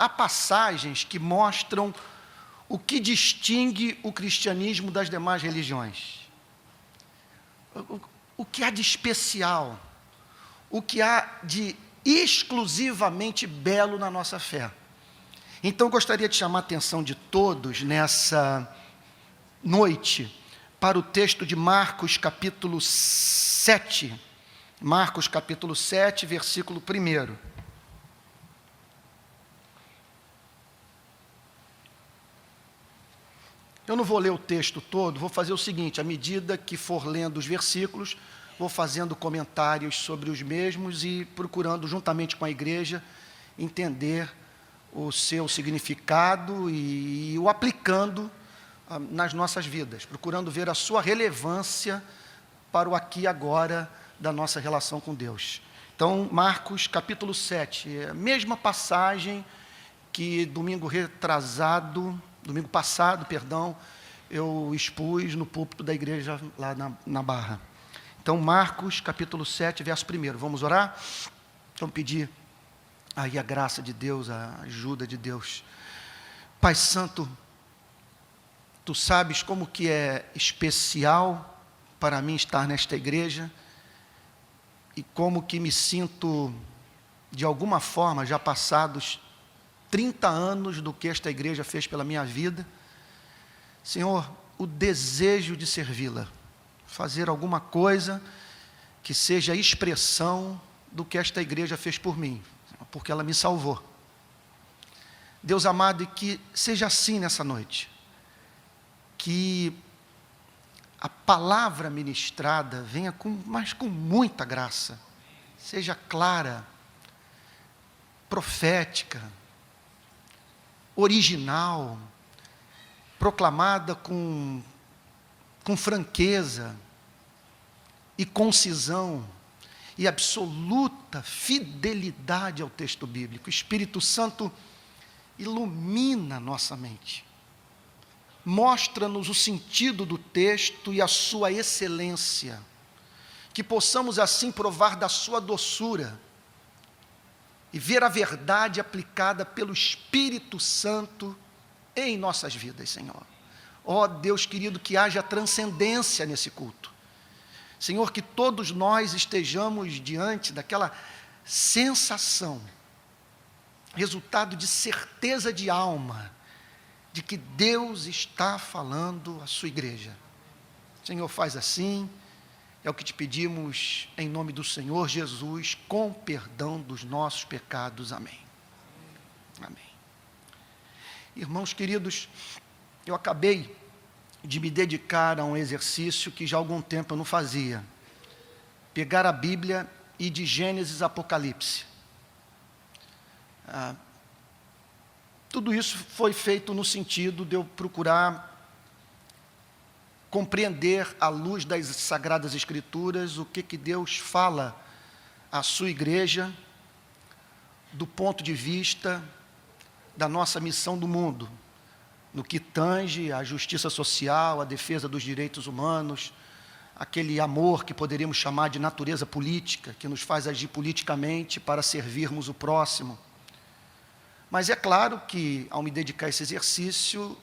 há passagens que mostram o que distingue o cristianismo das demais religiões. O que há de especial, o que há de exclusivamente belo na nossa fé. Então, eu gostaria de chamar a atenção de todos nessa noite para o texto de Marcos, capítulo 7. Marcos, capítulo 7, versículo 1. Eu não vou ler o texto todo, vou fazer o seguinte: à medida que for lendo os versículos, vou fazendo comentários sobre os mesmos e procurando, juntamente com a igreja, entender o seu significado e o aplicando nas nossas vidas, procurando ver a sua relevância para o aqui e agora da nossa relação com Deus. Então, Marcos, capítulo 7, é a mesma passagem que domingo passado, eu expus no púlpito da igreja lá na Barra. Então, Marcos, capítulo 7, verso 1. Vamos orar? Vamos pedir aí a graça de Deus, a ajuda de Deus. Pai Santo, Tu sabes como que é especial para mim estar nesta igreja e como que me sinto, de alguma forma, já passados 30 anos do que esta igreja fez pela minha vida. Senhor, o desejo de servi-la, fazer alguma coisa que seja expressão do que esta igreja fez por mim, porque ela me salvou. Deus amado, e que seja assim nessa noite, que a palavra ministrada venha mas com muita graça, seja clara, profética, original, proclamada com franqueza e concisão e absoluta fidelidade ao texto bíblico. O Espírito Santo ilumina nossa mente, mostra-nos o sentido do texto e a sua excelência, que possamos assim provar da sua doçura e ver a verdade aplicada pelo Espírito Santo em nossas vidas, Senhor. Ó Deus querido, que haja transcendência nesse culto. Senhor, que todos nós estejamos diante daquela sensação, resultado de certeza de alma, de que Deus está falando à sua igreja. Senhor, faz assim, é o que te pedimos em nome do Senhor Jesus, com perdão dos nossos pecados. Amém. Amém. Irmãos queridos, eu acabei de me dedicar a um exercício que já há algum tempo eu não fazia. Pegar a Bíblia e de Gênesis a Apocalipse. Tudo isso foi feito no sentido de eu procurar compreender, à luz das Sagradas Escrituras, o que Deus fala à sua igreja, do ponto de vista da nossa missão do mundo, no que tange à justiça social, à defesa dos direitos humanos, aquele amor que poderíamos chamar de natureza política, que nos faz agir politicamente para servirmos o próximo. Mas é claro que, ao me dedicar a esse exercício,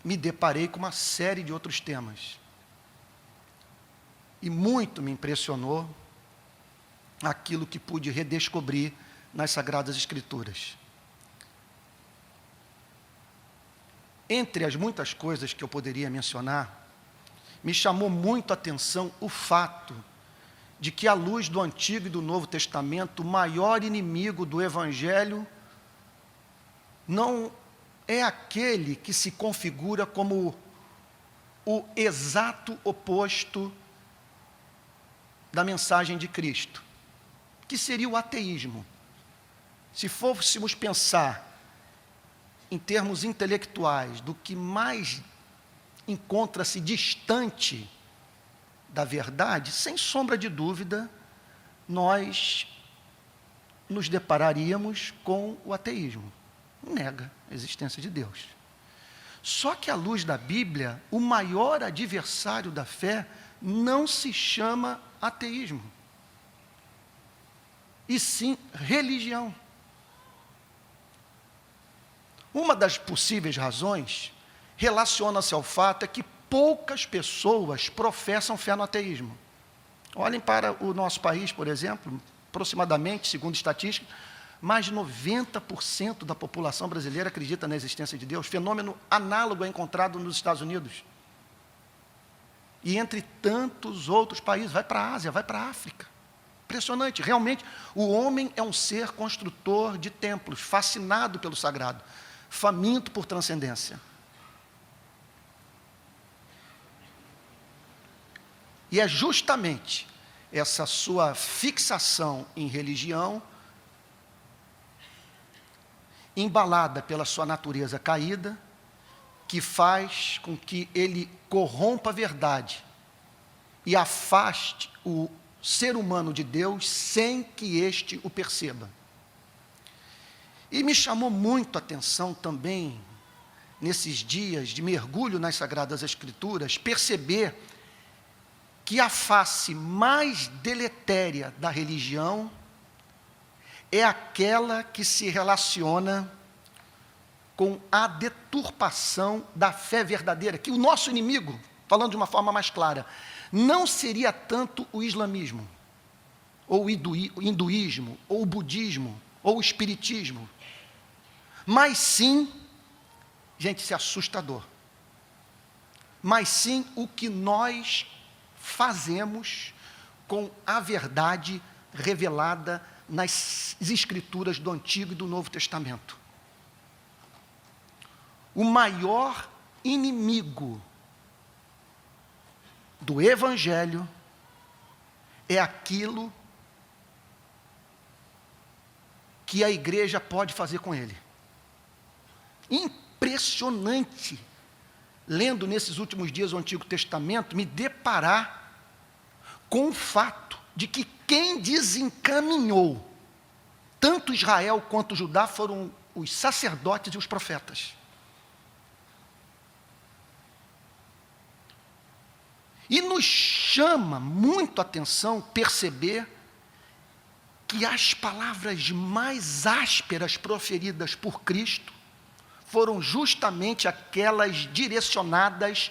me deparei com uma série de outros temas. E muito me impressionou aquilo que pude redescobrir nas Sagradas Escrituras. Entre as muitas coisas que eu poderia mencionar, me chamou muito a atenção o fato de que, à luz do Antigo e do Novo Testamento, o maior inimigo do Evangelho não é aquele que se configura como o exato oposto da mensagem de Cristo, que seria o ateísmo. Se fôssemos pensar em termos intelectuais do que mais encontra-se distante da verdade, sem sombra de dúvida, nós nos depararíamos com o ateísmo. Nega a existência de Deus. Só que, à luz da Bíblia, o maior adversário da fé não se chama ateísmo, e sim religião. Uma das possíveis razões relaciona-se ao fato é que poucas pessoas professam fé no ateísmo. Olhem para o nosso país, por exemplo, aproximadamente, segundo estatísticas, mais de 90% da população brasileira acredita na existência de Deus, fenômeno análogo é encontrado nos Estados Unidos. E entre tantos outros países, vai para a Ásia, vai para a África. Impressionante, realmente, o homem é um ser construtor de templos, fascinado pelo sagrado, faminto por transcendência. E é justamente essa sua fixação em religião, embalada pela sua natureza caída, que faz com que ele corrompa a verdade e afaste o ser humano de Deus sem que este o perceba. E me chamou muito a atenção também, nesses dias de mergulho nas Sagradas Escrituras, perceber que a face mais deletéria da religião é aquela que se relaciona com a deturpação da fé verdadeira, que o nosso inimigo, falando de uma forma mais clara, não seria tanto o islamismo, ou o hinduísmo, ou o budismo, ou o espiritismo, mas sim, gente, isso é assustador, mas sim o que nós fazemos com a verdade revelada nas Escrituras do Antigo e do Novo Testamento. O maior inimigo do Evangelho é aquilo que a igreja pode fazer com ele. Impressionante, lendo nesses últimos dias o Antigo Testamento, me deparar com o fato de que quem desencaminhou tanto Israel quanto Judá foram os sacerdotes e os profetas. E nos chama muito a atenção perceber que as palavras mais ásperas proferidas por Cristo foram justamente aquelas direcionadas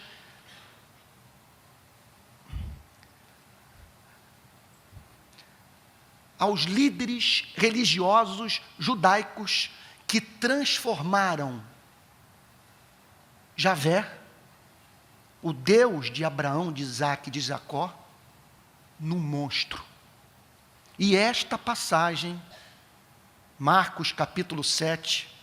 aos líderes religiosos judaicos que transformaram Javé, o Deus de Abraão, de Isaque e de Jacó, num monstro. E esta passagem, Marcos capítulo 7,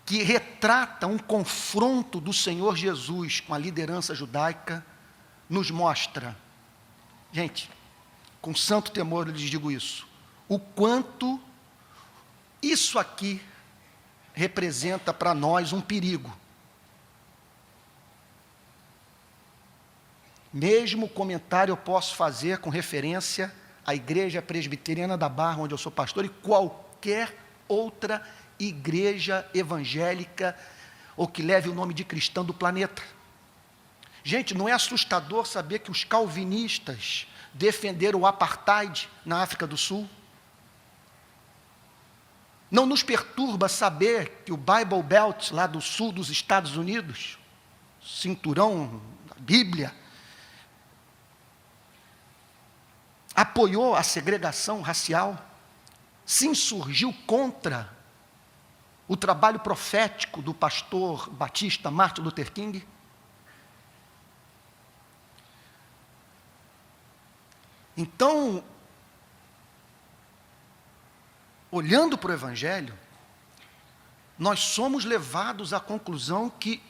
que retrata um confronto do Senhor Jesus com a liderança judaica, nos mostra, gente, com santo temor eu lhes digo isso, o quanto isso aqui representa para nós um perigo. Mesmo comentário eu posso fazer com referência à Igreja Presbiteriana da Barra, onde eu sou pastor, e qualquer outra igreja evangélica ou que leve o nome de cristã do planeta. Gente, não é assustador saber que os calvinistas defenderam o apartheid na África do Sul? Não nos perturba saber que o Bible Belt, lá do sul dos Estados Unidos, cinturão da Bíblia, apoiou a segregação racial, se insurgiu contra o trabalho profético do pastor batista Martin Luther King? Então, olhando para o Evangelho, nós somos levados à conclusão que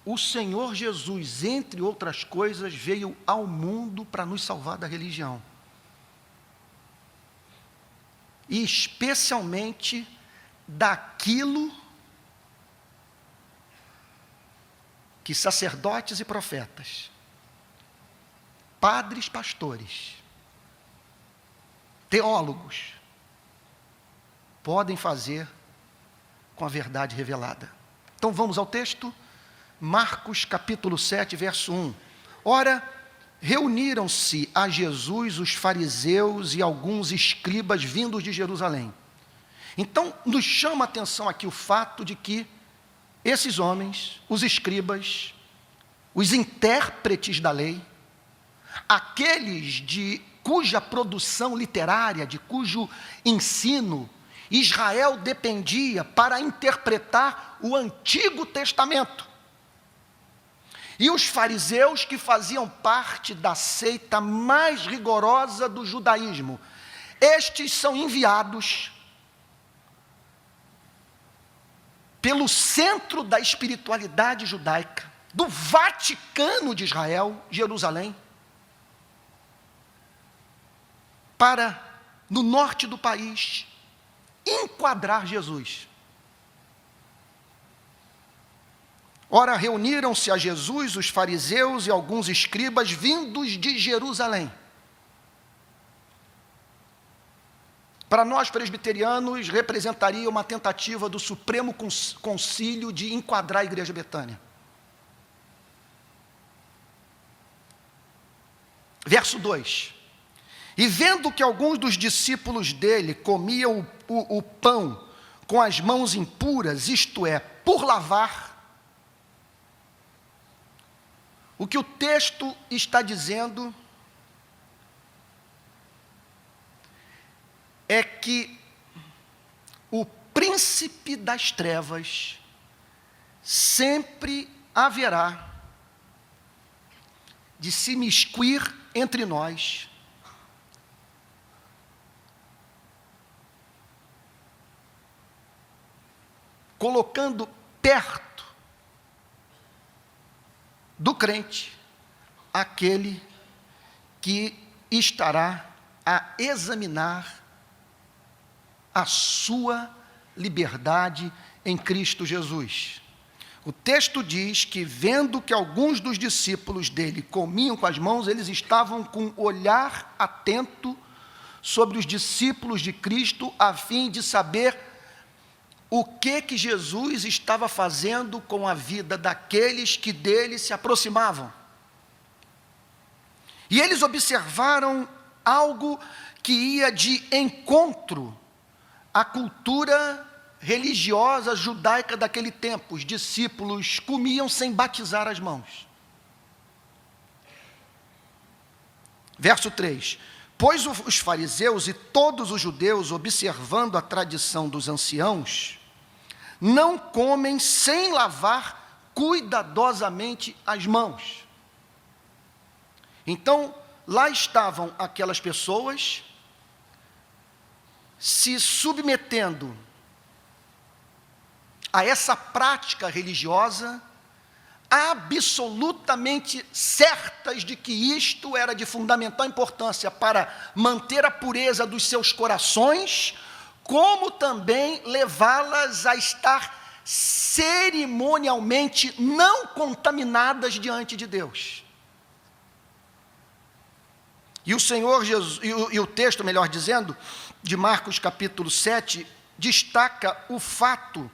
o Senhor Jesus, entre outras coisas, veio ao mundo para nos salvar da religião. E especialmente daquilo que sacerdotes e profetas, padres, pastores, teólogos, podem fazer com a verdade revelada. Então vamos ao texto, Marcos capítulo 7, verso 1. Ora, reuniram-se a Jesus os fariseus e alguns escribas vindos de Jerusalém. Então, nos chama a atenção aqui o fato de que esses homens, os escribas, os intérpretes da lei, aqueles cuja produção literária, de cujo ensino Israel dependia para interpretar o Antigo Testamento, e os fariseus, que faziam parte da seita mais rigorosa do judaísmo, estes são enviados pelo centro da espiritualidade judaica, do Vaticano de Israel, Jerusalém, para, no norte do país, enquadrar Jesus. Ora, reuniram-se a Jesus os fariseus e alguns escribas vindos de Jerusalém. Para nós presbiterianos, representaria uma tentativa do Supremo Concílio de enquadrar a Igreja Betânia. Verso 2. E vendo que alguns dos discípulos dele comiam o pão com as mãos impuras, isto é, por lavar, o que o texto está dizendo é que o príncipe das trevas sempre haverá de se imiscuir entre nós, colocando perto do crente aquele que estará a examinar a sua liberdade em Cristo Jesus. O texto diz que, vendo que alguns dos discípulos dele comiam com as mãos, eles estavam com um olhar atento sobre os discípulos de Cristo, a fim de saber o que Jesus estava fazendo com a vida daqueles que dele se aproximavam. E eles observaram algo que ia de encontro à cultura religiosa judaica daquele tempo. Os discípulos comiam sem batizar as mãos. Verso 3. Pois os fariseus e todos os judeus, observando a tradição dos anciãos, não comem sem lavar cuidadosamente as mãos. Então, lá estavam aquelas pessoas se submetendo a essa prática religiosa, absolutamente certas de que isto era de fundamental importância para manter a pureza dos seus corações, como também levá-las a estar cerimonialmente não contaminadas diante de Deus. E o Senhor Jesus, e o texto, melhor dizendo, de Marcos capítulo 7, destaca o fato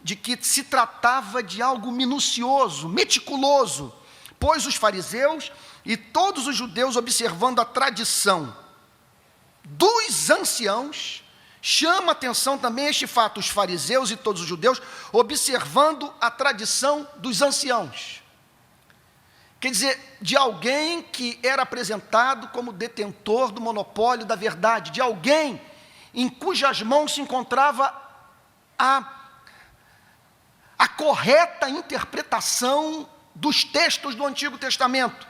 de que se tratava de algo minucioso, meticuloso, pois os fariseus e todos os judeus, observando a tradição dos anciãos, chama atenção também este fato, os fariseus e todos os judeus, observando a tradição dos anciãos. Quer dizer, de alguém que era apresentado como detentor do monopólio da verdade, de alguém em cujas mãos se encontrava a correta interpretação dos textos do Antigo Testamento.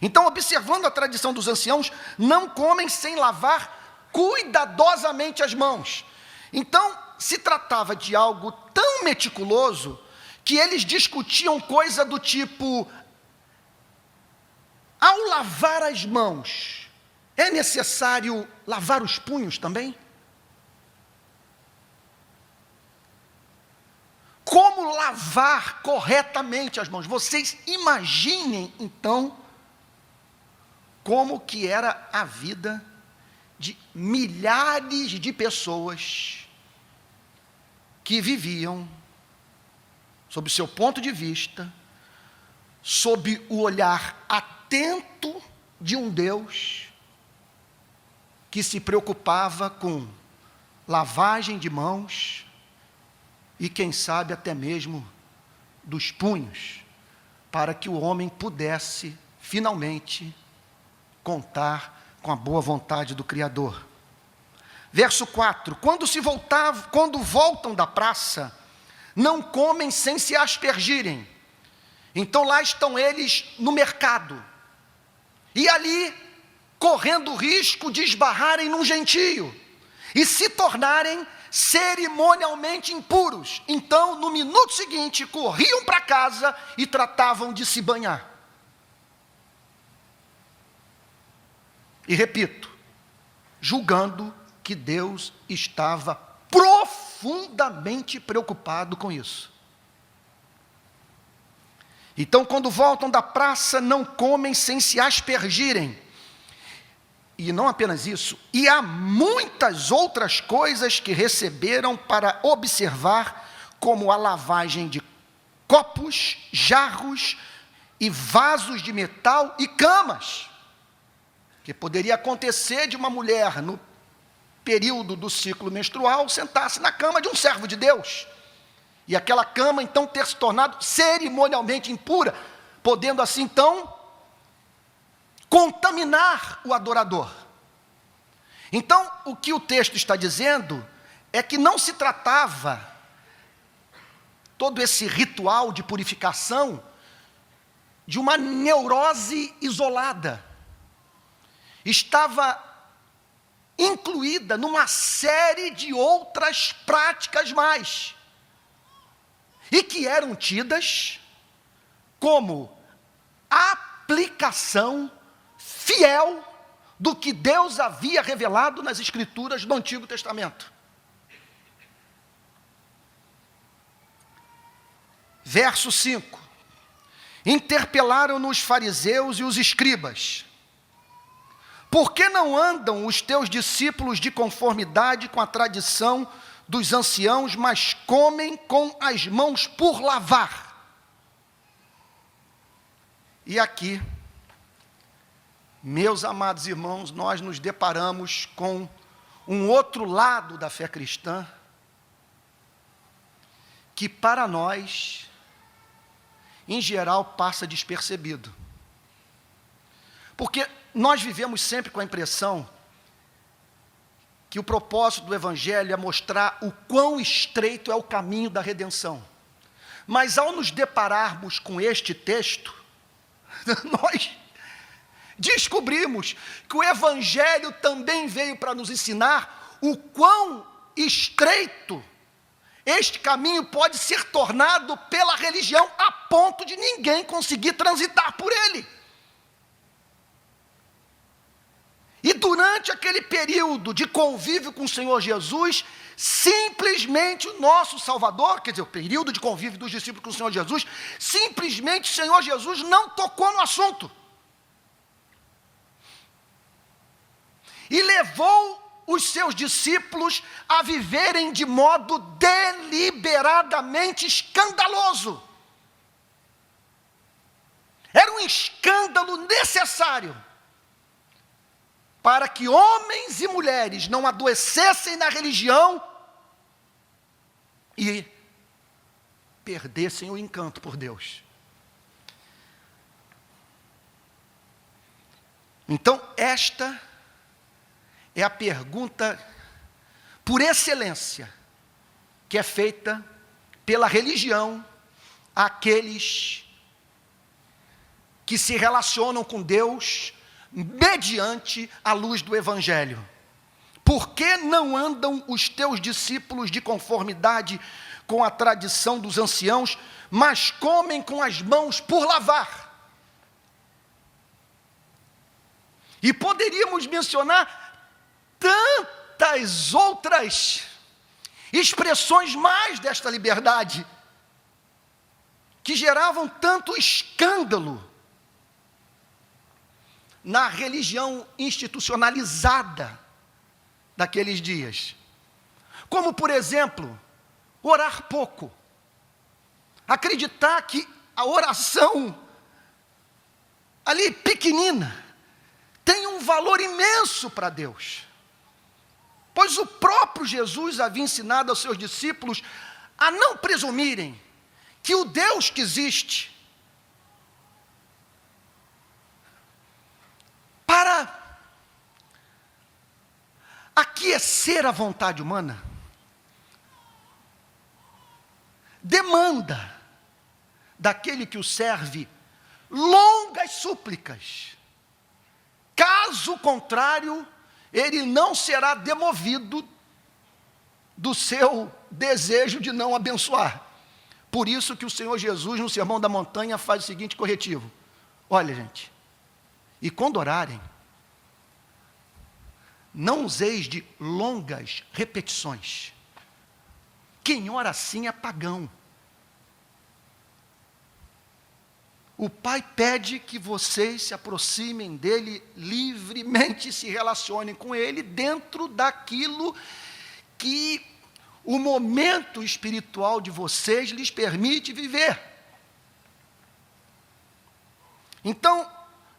Então, observando a tradição dos anciãos, não comem sem lavar cuidadosamente as mãos. Então, se tratava de algo tão meticuloso que eles discutiam coisa do tipo: ao lavar as mãos, é necessário lavar os punhos também? Como lavar corretamente as mãos? Vocês imaginem, então, como que era a vida de milhares de pessoas que viviam, sob o seu ponto de vista, sob o olhar atento de um Deus que se preocupava com lavagem de mãos e quem sabe até mesmo dos punhos, para que o homem pudesse finalmente contar com a boa vontade do Criador. Verso 4: quando voltam da praça, não comem sem se aspergirem. Então lá estão eles no mercado, e ali correndo o risco de esbarrarem num gentio, e se tornarem cerimonialmente impuros. Então, no minuto seguinte, corriam para casa e tratavam de se banhar. E repito, julgando que Deus estava profundamente preocupado com isso. Então, quando voltam da praça, não comem sem se aspergirem. E não apenas isso, e há muitas outras coisas que receberam para observar, como a lavagem de copos, jarros e vasos de metal e camas, que poderia acontecer de uma mulher, no período do ciclo menstrual, sentar-se na cama de um servo de Deus, e aquela cama então ter se tornado cerimonialmente impura, podendo assim então contaminar o adorador. Então, o que o texto está dizendo é que não se tratava todo esse ritual de purificação de uma neurose isolada. Estava incluída numa série de outras práticas mais, e que eram tidas como aplicação fiel do que Deus havia revelado nas Escrituras do Antigo Testamento. Verso 5: interpelaram-no os fariseus e os escribas: por que não andam os teus discípulos de conformidade com a tradição dos anciãos, mas comem com as mãos por lavar? E aqui, meus amados irmãos, nós nos deparamos com um outro lado da fé cristã, que para nós, em geral, passa despercebido. Porque nós vivemos sempre com a impressão que o propósito do Evangelho é mostrar o quão estreito é o caminho da redenção. Mas ao nos depararmos com este texto, nós descobrimos que o Evangelho também veio para nos ensinar o quão estreito este caminho pode ser tornado pela religião, a ponto de ninguém conseguir transitar por ele. E durante aquele período de convívio com o Senhor Jesus, simplesmente o nosso Salvador, quer dizer, o período de convívio dos discípulos com o Senhor Jesus, simplesmente o Senhor Jesus não tocou no assunto. E levou os seus discípulos a viverem de modo deliberadamente escandaloso. Era um escândalo necessário para que homens e mulheres não adoecessem na religião e perdessem o encanto por Deus. Então, esta é a pergunta por excelência que é feita pela religião àqueles que se relacionam com Deus mediante a luz do Evangelho. Por que não andam os teus discípulos de conformidade com a tradição dos anciãos, mas comem com as mãos por lavar? E poderíamos mencionar tantas outras expressões mais desta liberdade, que geravam tanto escândalo na religião institucionalizada daqueles dias. Como, por exemplo, orar pouco. Acreditar que a oração ali pequenina tem um valor imenso para Deus. Pois o próprio Jesus havia ensinado aos seus discípulos a não presumirem que o Deus que existe para aquecer a vontade humana demanda daquele que o serve longas súplicas. Caso contrário, ele não será demovido do seu desejo de não abençoar. Por isso que o Senhor Jesus, no Sermão da Montanha, faz o seguinte corretivo: olha, gente, e quando orarem, não useis de longas repetições. Quem ora assim é pagão. O Pai pede que vocês se aproximem dele livremente, se relacionem com ele dentro daquilo que o momento espiritual de vocês lhes permite viver. Então,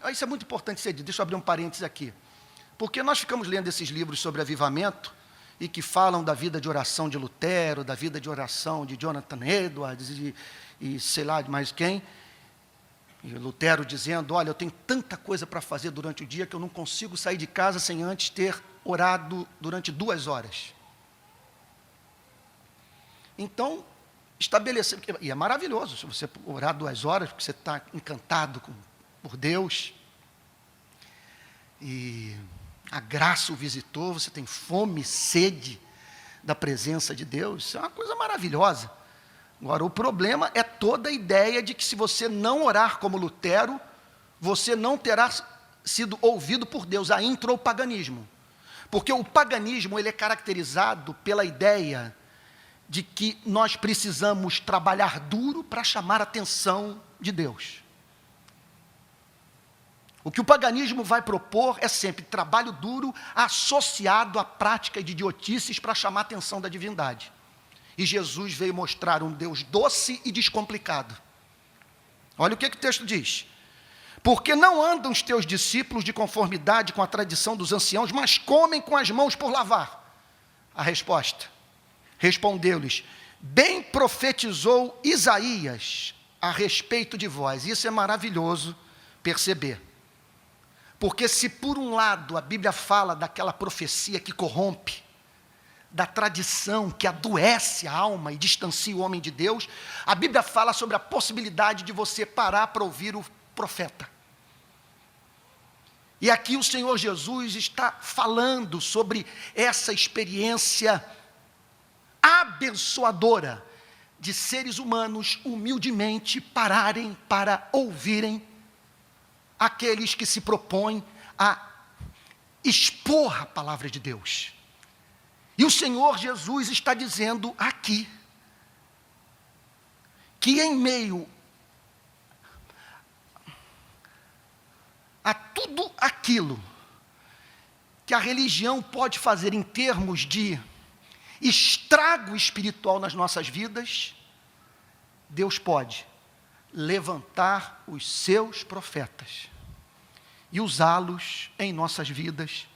isso é muito importante ser dito. Deixa eu abrir um parênteses aqui. Porque nós ficamos lendo esses livros sobre avivamento e que falam da vida de oração de Lutero, da vida de oração de Jonathan Edwards e sei lá de mais quem. E Lutero dizendo: olha, eu tenho tanta coisa para fazer durante o dia que eu não consigo sair de casa sem antes ter orado durante 2 horas. Então, estabelecer, e é maravilhoso se você orar 2 horas, porque você está encantado por Deus, e a graça o visitou, você tem fome, sede da presença de Deus, isso é uma coisa maravilhosa. Agora, o problema é toda a ideia de que se você não orar como Lutero, você não terá sido ouvido por Deus. Aí entrou o paganismo. Porque o paganismo ele é caracterizado pela ideia de que nós precisamos trabalhar duro para chamar a atenção de Deus. O que o paganismo vai propor é sempre trabalho duro associado à prática de idiotices para chamar a atenção da divindade. E Jesus veio mostrar um Deus doce e descomplicado. Olha o que o texto diz: porque não andam os teus discípulos de conformidade com a tradição dos anciãos, mas comem com as mãos por lavar. A resposta: respondeu-lhes: bem profetizou Isaías a respeito de vós. Isso é maravilhoso perceber. Porque se por um lado a Bíblia fala daquela profecia que corrompe, da tradição que adoece a alma e distancia o homem de Deus, a Bíblia fala sobre a possibilidade de você parar para ouvir o profeta. E aqui o Senhor Jesus está falando sobre essa experiência abençoadora de seres humanos humildemente pararem para ouvirem aqueles que se propõem a expor a palavra de Deus. E o Senhor Jesus está dizendo aqui que em meio a tudo aquilo que a religião pode fazer em termos de estrago espiritual nas nossas vidas, Deus pode levantar os seus profetas e usá-los em nossas vidas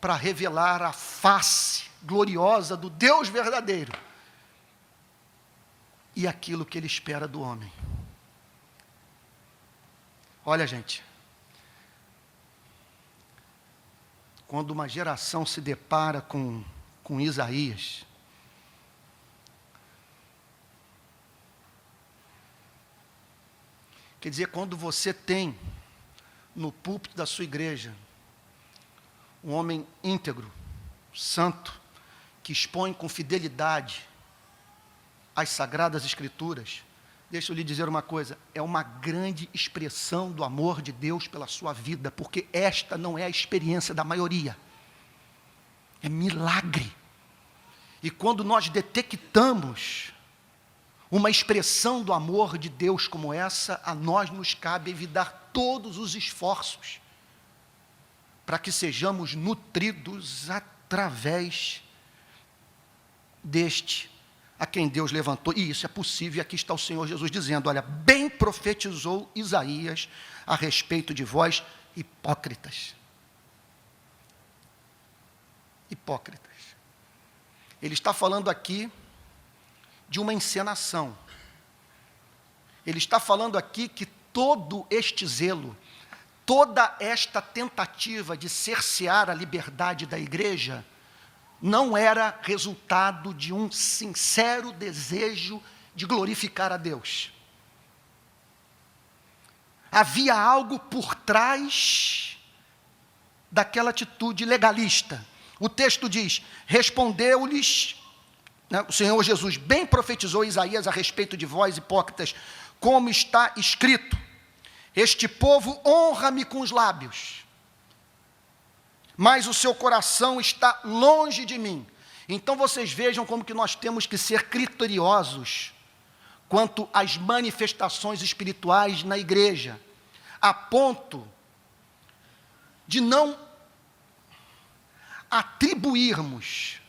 para revelar a face gloriosa do Deus verdadeiro e aquilo que Ele espera do homem. Olha, gente, quando uma geração se depara com Isaías, quer dizer, quando você tem no púlpito da sua igreja um homem íntegro, santo, que expõe com fidelidade as Sagradas Escrituras, deixa eu lhe dizer uma coisa, é uma grande expressão do amor de Deus pela sua vida, porque esta não é a experiência da maioria, é milagre. E quando nós detectamos uma expressão do amor de Deus como essa, a nós nos cabe evitar todos os esforços para que sejamos nutridos através deste a quem Deus levantou. E isso é possível, e aqui está o Senhor Jesus dizendo: olha, bem profetizou Isaías a respeito de vós, hipócritas. Hipócritas. Ele está falando aqui de uma encenação. Ele está falando aqui que todo este zelo, toda esta tentativa de cercear a liberdade da igreja, não era resultado de um sincero desejo de glorificar a Deus. Havia algo por trás daquela atitude legalista. O texto diz: respondeu-lhes, o Senhor Jesus bem profetizou Isaías a respeito de vós, hipócritas, como está escrito: este povo honra-me com os lábios, mas o seu coração está longe de mim. Então vocês vejam como que nós temos que ser criteriosos quanto às manifestações espirituais na igreja, a ponto de não atribuirmos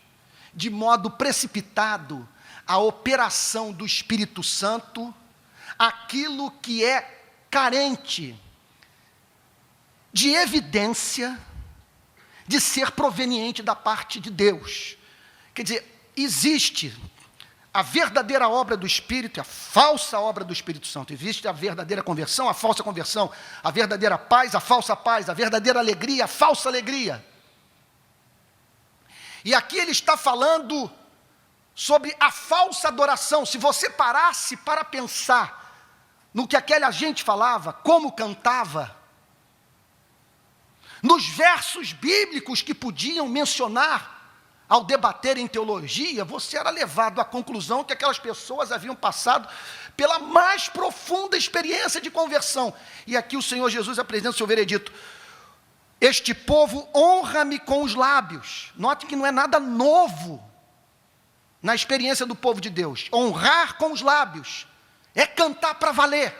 de modo precipitado a operação do Espírito Santo aquilo que é carente de evidência de ser proveniente da parte de Deus. Quer dizer, existe a verdadeira obra do Espírito e a falsa obra do Espírito Santo. Existe a verdadeira conversão, a falsa conversão, a verdadeira paz, a falsa paz, a verdadeira alegria, a falsa alegria. E aqui ele está falando sobre a falsa adoração. Se você parasse para pensar no que aquela gente falava, como cantava, nos versos bíblicos que podiam mencionar ao debater em teologia, você era levado à conclusão que aquelas pessoas haviam passado pela mais profunda experiência de conversão. E aqui o Senhor Jesus apresenta o seu veredito: este povo honra-me com os lábios. Note que não é nada novo na experiência do povo de Deus. Honrar com os lábios é cantar para valer,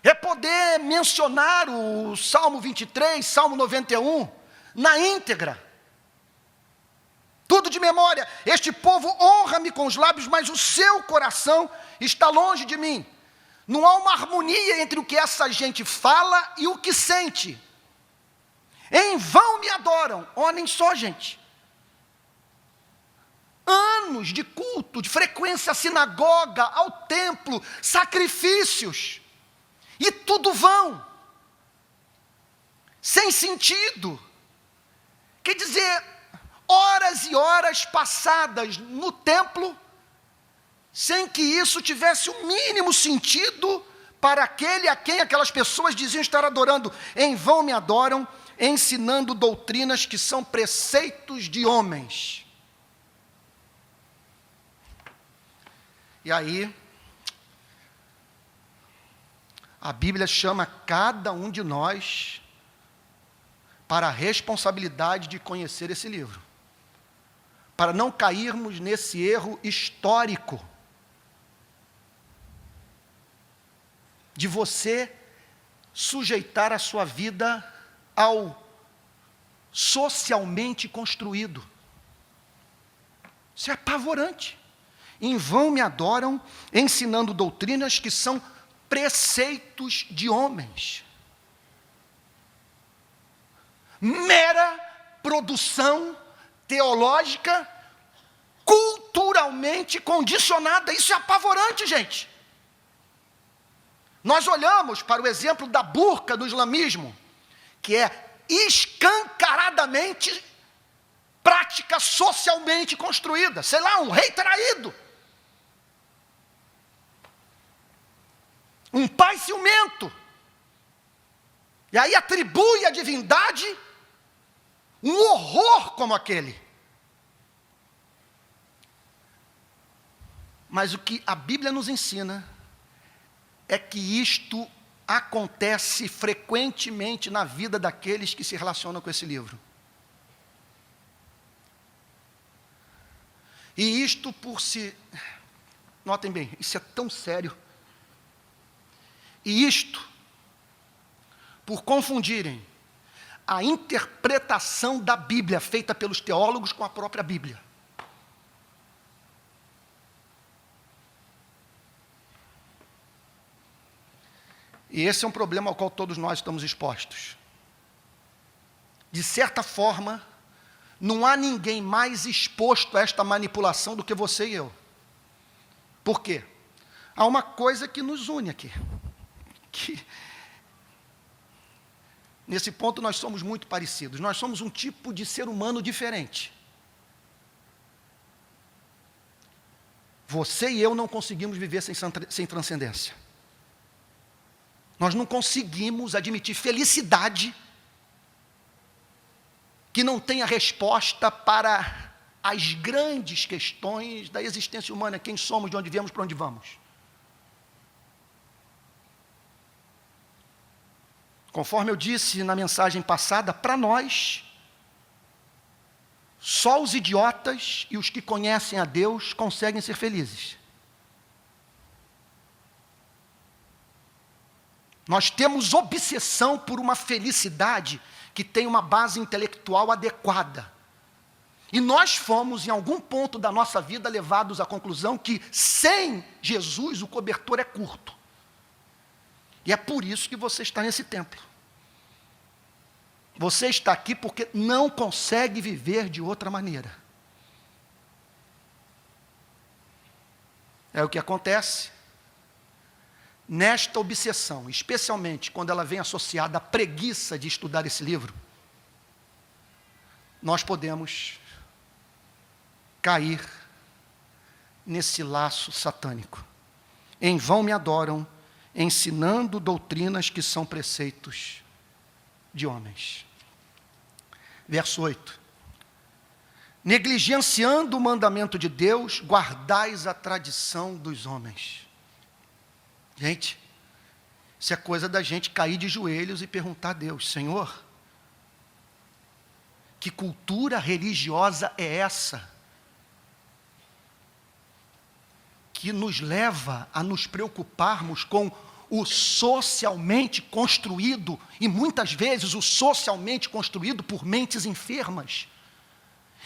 é poder mencionar o Salmo 23, Salmo 91 na íntegra, tudo de memória. Este povo honra-me com os lábios, mas o seu coração está longe de mim. Não há uma harmonia entre o que essa gente fala e o que sente. Em vão me adoram. Olhem só, gente, anos de culto, de frequência à sinagoga, ao templo, sacrifícios, e tudo vão, sem sentido. Quer dizer, horas e horas passadas no templo, sem que isso tivesse o mínimo sentido para aquele a quem aquelas pessoas diziam estar adorando. Em vão me adoram, ensinando doutrinas que são preceitos de homens. E aí, a Bíblia chama cada um de nós para a responsabilidade de conhecer esse livro, para não cairmos nesse erro histórico de você sujeitar a sua vida ao socialmente construído. Isso é apavorante. Em vão me adoram, ensinando doutrinas que são preceitos de homens. Mera produção teológica, culturalmente condicionada. Isso é apavorante, gente. Nós olhamos para o exemplo da burca do islamismo, que é escancaradamente prática socialmente construída. Sei lá, um rei traído, um pai ciumento, e aí atribui à divindade um horror como aquele. Mas o que a Bíblia nos ensina é que isto acontece frequentemente na vida daqueles que se relacionam com esse livro. E isto por si, notem bem, isso é tão sério. E isto por confundirem a interpretação da Bíblia feita pelos teólogos com a própria Bíblia. E esse é um problema ao qual todos nós estamos expostos. De certa forma, não há ninguém mais exposto a esta manipulação do que você e eu. Por quê? Há uma coisa que nos une aqui. Nesse ponto nós somos muito parecidos. Nós somos um tipo de ser humano diferente. Você e eu não conseguimos viver sem transcendência. Nós não conseguimos admitir felicidade que não tenha resposta para as grandes questões da existência humana. Quem somos, de onde viemos, para onde vamos. Conforme eu disse na mensagem passada, para nós, só os idiotas e os que conhecem a Deus conseguem ser felizes. Nós temos obsessão por uma felicidade que tem uma base intelectual adequada. E nós fomos, em algum ponto da nossa vida, levados à conclusão que, sem Jesus, o cobertor é curto. E é por isso que você está nesse templo. Você está aqui porque não consegue viver de outra maneira. É o que acontece nesta obsessão, especialmente quando ela vem associada à preguiça de estudar esse livro. Nós podemos cair nesse laço satânico. Em vão me adoram, ensinando doutrinas que são preceitos de homens. Verso 8. Negligenciando o mandamento de Deus, guardais a tradição dos homens. Gente, isso é coisa da gente cair de joelhos e perguntar a Deus: Senhor, que cultura religiosa é essa que nos leva a nos preocuparmos com o socialmente construído, e muitas vezes o socialmente construído por mentes enfermas,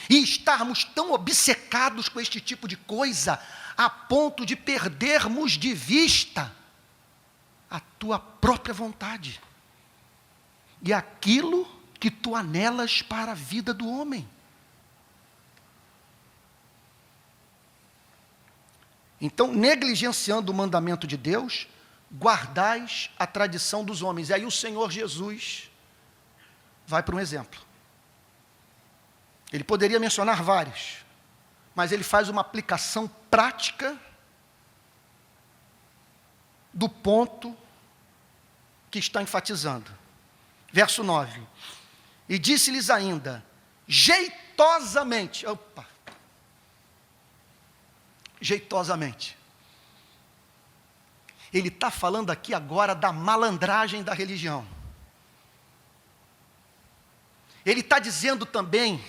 e estarmos tão obcecados com este tipo de coisa, a ponto de perdermos de vista a tua própria vontade, e aquilo que tu anelas para a vida do homem. Então, negligenciando o mandamento de Deus, guardais a tradição dos homens. E aí o Senhor Jesus vai para um exemplo. Ele poderia mencionar vários, mas ele faz uma aplicação prática do ponto que está enfatizando. Verso 9. E disse-lhes ainda, jeitosamente, jeitosamente. Ele está falando aqui agora da malandragem da religião. Ele está dizendo também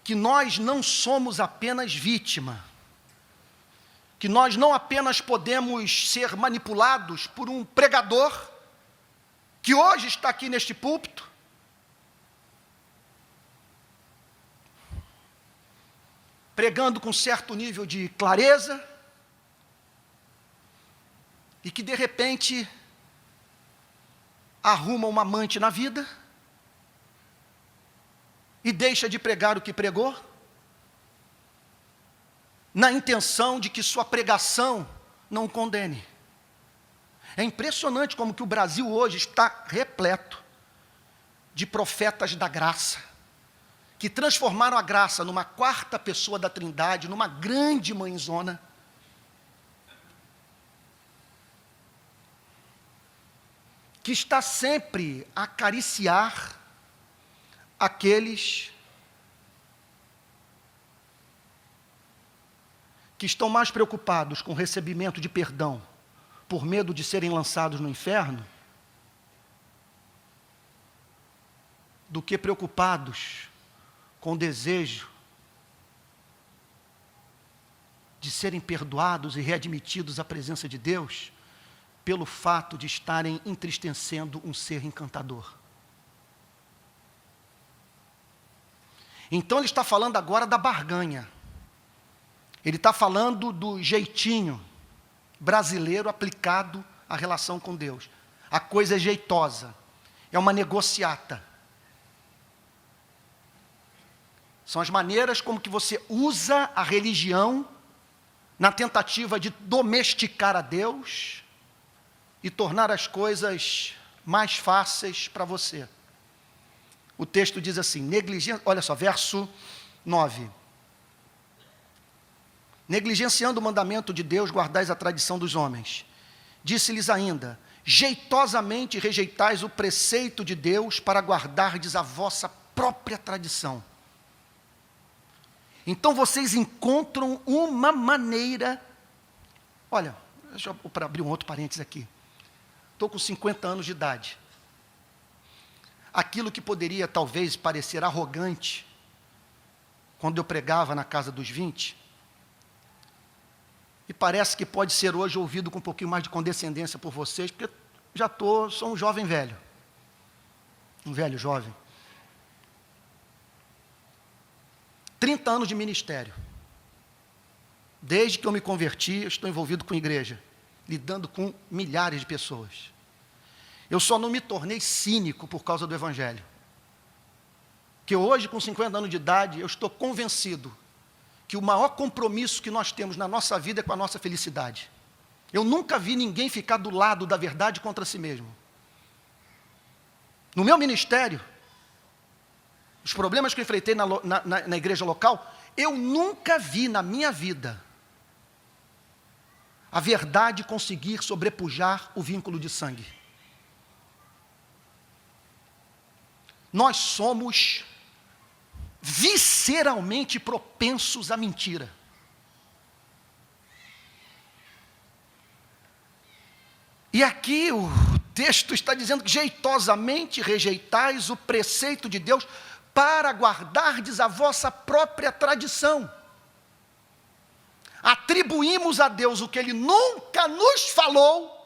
que nós não somos apenas vítima, que nós não apenas podemos ser manipulados por um pregador, que hoje está aqui neste púlpito, pregando com certo nível de clareza, e que de repente arruma uma amante na vida, e deixa de pregar o que pregou, na intenção de que sua pregação não o condene. É impressionante como que o Brasil hoje está repleto de profetas da graça, que transformaram a graça numa quarta pessoa da Trindade, numa grande mãezona, que está sempre a acariciar aqueles que estão mais preocupados com o recebimento de perdão, por medo de serem lançados no inferno, do que preocupados com o desejo de serem perdoados e readmitidos à presença de Deus, pelo fato de estarem entristecendo um ser encantador. Então ele está falando agora da barganha. Ele está falando do jeitinho brasileiro aplicado à relação com Deus. A coisa é jeitosa, é uma negociata. São as maneiras como que você usa a religião na tentativa de domesticar a Deus e tornar as coisas mais fáceis para você. O texto diz assim, olha só, verso 9. Negligenciando o mandamento de Deus, guardais a tradição dos homens. Disse-lhes ainda, jeitosamente rejeitais o preceito de Deus para guardardes a vossa própria tradição. Então vocês encontram uma maneira, olha, deixa eu abrir um outro parênteses aqui. Estou com 50 anos de idade. Aquilo que poderia talvez parecer arrogante, quando eu pregava na casa dos 20, e parece que pode ser hoje ouvido com um pouquinho mais de condescendência por vocês, porque sou um jovem velho. Um velho jovem. 30 anos de ministério. Desde que eu me converti, eu estou envolvido com igreja, lidando com milhares de pessoas. Eu só não me tornei cínico por causa do Evangelho. Que hoje, com 50 anos de idade, eu estou convencido que o maior compromisso que nós temos na nossa vida é com a nossa felicidade. Eu nunca vi ninguém ficar do lado da verdade contra si mesmo. No meu ministério, os problemas que eu enfrentei na igreja local, eu nunca vi na minha vida a verdade conseguir sobrepujar o vínculo de sangue. Nós somos visceralmente propensos à mentira. E aqui o texto está dizendo que jeitosamente rejeitais o preceito de Deus para guardardes a vossa própria tradição. Atribuímos a Deus o que Ele nunca nos falou,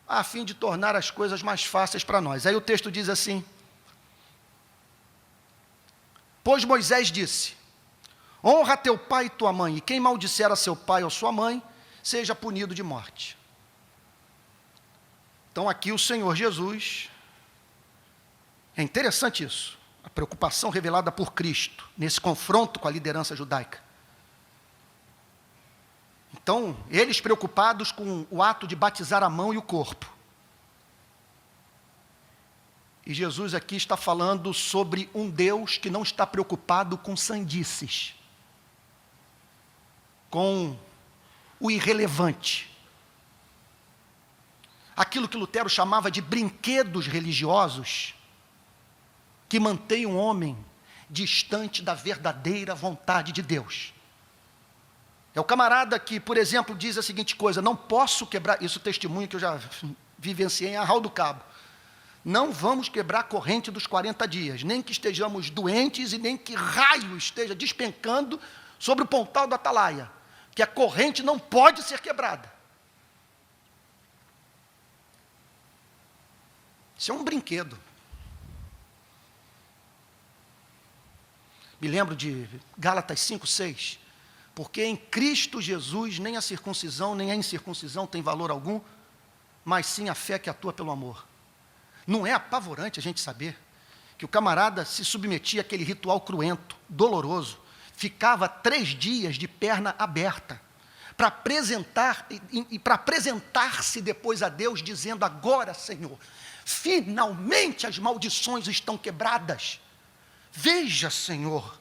a fim de tornar as coisas mais fáceis para nós. Aí o texto diz assim, pois Moisés disse, honra teu pai e tua mãe, e quem maldisser a seu pai ou sua mãe, seja punido de morte. Então aqui o Senhor Jesus, é interessante isso, a preocupação revelada por Cristo, nesse confronto com a liderança judaica. Então, eles preocupados com o ato de batizar a mão e o corpo. E Jesus aqui está falando sobre um Deus que não está preocupado com sandices, com o irrelevante. Aquilo que Lutero chamava de brinquedos religiosos, que mantém um homem distante da verdadeira vontade de Deus. É o camarada que, por exemplo, diz a seguinte coisa, não posso quebrar, isso é testemunho que eu já vivenciei em Arraial do Cabo, não vamos quebrar a corrente dos 40 dias, nem que estejamos doentes e nem que raio esteja despencando sobre o pontal da atalaia, que a corrente não pode ser quebrada. Isso é um brinquedo. Me lembro de Gálatas 5:6, porque em Cristo Jesus nem a circuncisão nem a incircuncisão tem valor algum, mas sim a fé que atua pelo amor. Não é apavorante a gente saber que o camarada se submetia àquele ritual cruento, doloroso, ficava 3 dias de perna aberta, para apresentar-se depois a Deus, dizendo, agora, Senhor, finalmente as maldições estão quebradas. Veja, Senhor,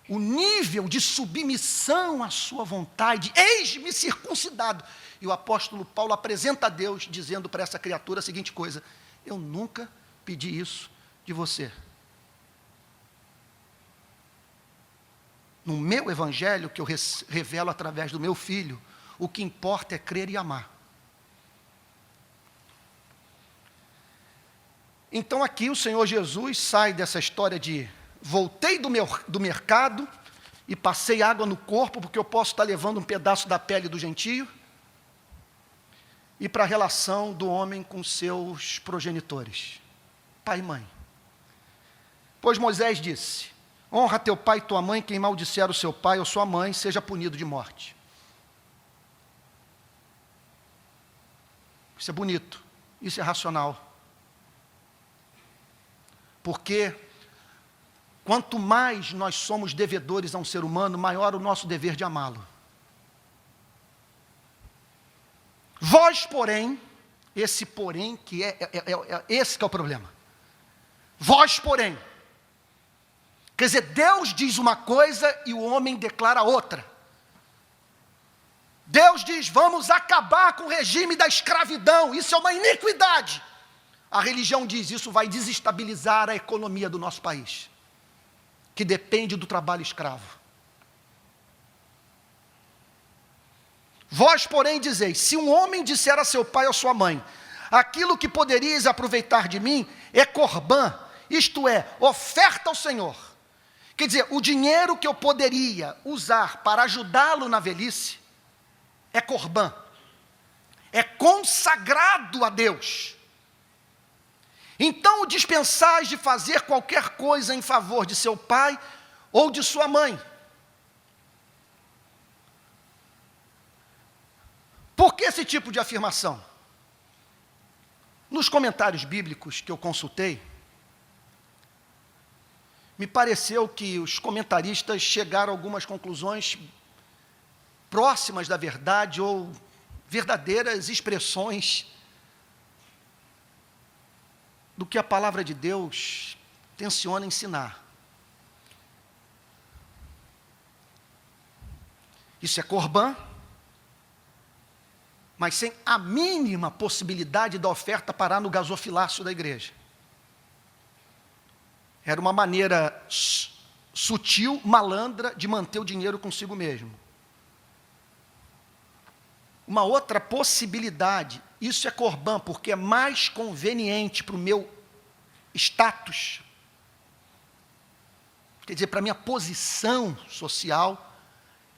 o nível de submissão à sua vontade, eis-me circuncidado. E o apóstolo Paulo apresenta a Deus, dizendo para essa criatura a seguinte coisa, eu nunca pedi isso de você. No meu evangelho, que eu revelo através do meu filho, o que importa é crer e amar. Então aqui o Senhor Jesus sai dessa história de voltei do mercado e passei água no corpo, porque eu posso estar levando um pedaço da pele do gentio, e para a relação do homem com seus progenitores, pai e mãe. Pois Moisés disse, honra teu pai e tua mãe, quem maldisser o seu pai ou sua mãe, seja punido de morte. Isso é bonito, isso é racional. Porque quanto mais nós somos devedores a um ser humano, maior o nosso dever de amá-lo. Vós, porém, esse porém que esse que é o problema. Vós, porém, quer dizer, Deus diz uma coisa e o homem declara outra. Deus diz, vamos acabar com o regime da escravidão, isso é uma iniquidade. A religião diz, isso vai desestabilizar a economia do nosso país, que depende do trabalho escravo. Vós, porém, dizeis, se um homem disser a seu pai ou sua mãe, aquilo que poderias aproveitar de mim é corbã, isto é, oferta ao Senhor. Quer dizer, o dinheiro que eu poderia usar para ajudá-lo na velhice, é corbã, é consagrado a Deus. Então o dispensais de fazer qualquer coisa em favor de seu pai ou de sua mãe. Por que esse tipo de afirmação? Nos comentários bíblicos que eu consultei, me pareceu que os comentaristas chegaram a algumas conclusões próximas da verdade ou verdadeiras expressões do que a palavra de Deus tenciona ensinar. Isso é corbã, mas sem a mínima possibilidade da oferta parar no gasofilácio da igreja. Era uma maneira sutil, malandra, de manter o dinheiro consigo mesmo. Uma outra possibilidade, isso é corbã, porque é mais conveniente para o meu status, quer dizer, para a minha posição social,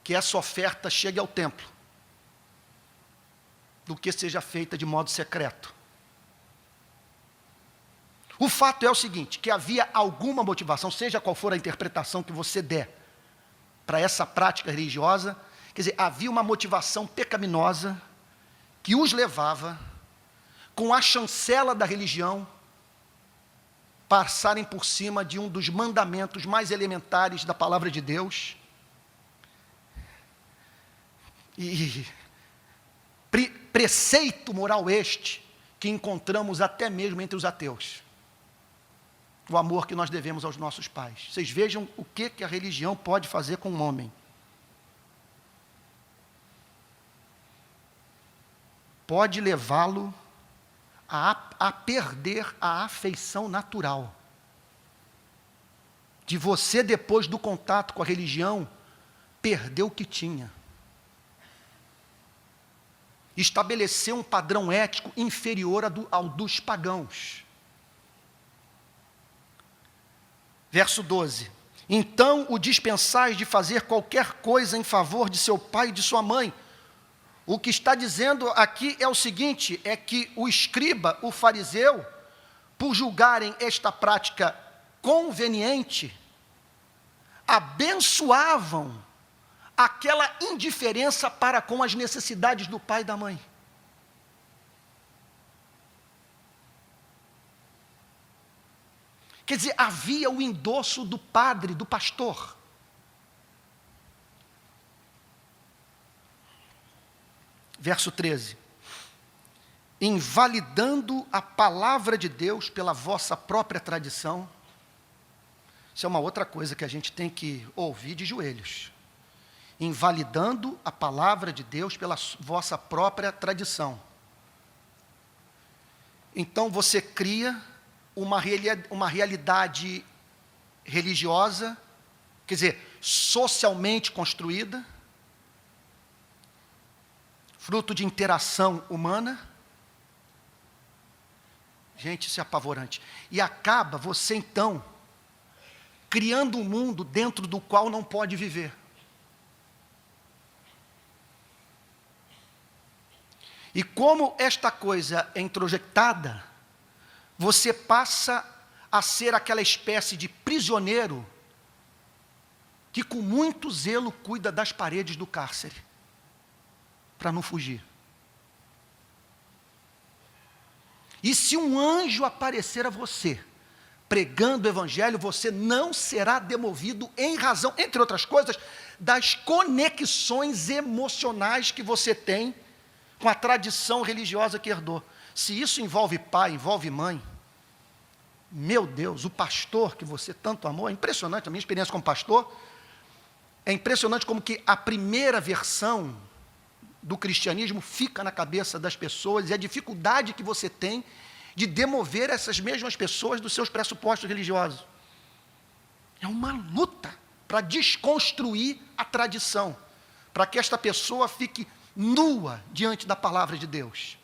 que essa oferta chegue ao templo, do que seja feita de modo secreto. O fato é o seguinte, que havia alguma motivação, seja qual for a interpretação que você der para essa prática religiosa, quer dizer, havia uma motivação pecaminosa que os levava, com a chancela da religião, passarem por cima de um dos mandamentos mais elementares da palavra de Deus, e preceito moral este, que encontramos até mesmo entre os ateus. O amor que nós devemos aos nossos pais. Vocês vejam o que a religião pode fazer com um homem. Pode levá-lo a perder a afeição natural. De você, depois do contato com a religião, perder o que tinha. Estabelecer um padrão ético inferior ao dos pagãos. Verso 12. Então o dispensais de fazer qualquer coisa em favor de seu pai e de sua mãe. O que está dizendo aqui é o seguinte, é que o escriba, o fariseu, por julgarem esta prática conveniente, abençoavam aquela indiferença para com as necessidades do pai e da mãe. Quer dizer, havia o endosso do padre, do pastor. Verso 13. Invalidando a palavra de Deus pela vossa própria tradição. Isso é uma outra coisa que a gente tem que ouvir de joelhos. Invalidando a palavra de Deus pela vossa própria tradição. Então você cria uma realidade religiosa, quer dizer, socialmente construída, fruto de interação humana. Gente, isso é apavorante. E acaba você, então, criando um mundo dentro do qual não pode viver. E como esta coisa é introjectada, você passa a ser aquela espécie de prisioneiro que com muito zelo cuida das paredes do cárcere, para não fugir. E se um anjo aparecer a você, pregando o evangelho, você não será demovido em razão, entre outras coisas, das conexões emocionais que você tem com a tradição religiosa que herdou. Se isso envolve pai, envolve mãe, meu Deus, o pastor que você tanto amou, é impressionante, a minha experiência como pastor, é impressionante como que a primeira versão do cristianismo fica na cabeça das pessoas e a dificuldade que você tem de demover essas mesmas pessoas dos seus pressupostos religiosos. É uma luta para desconstruir a tradição, para que esta pessoa fique nua diante da palavra de Deus.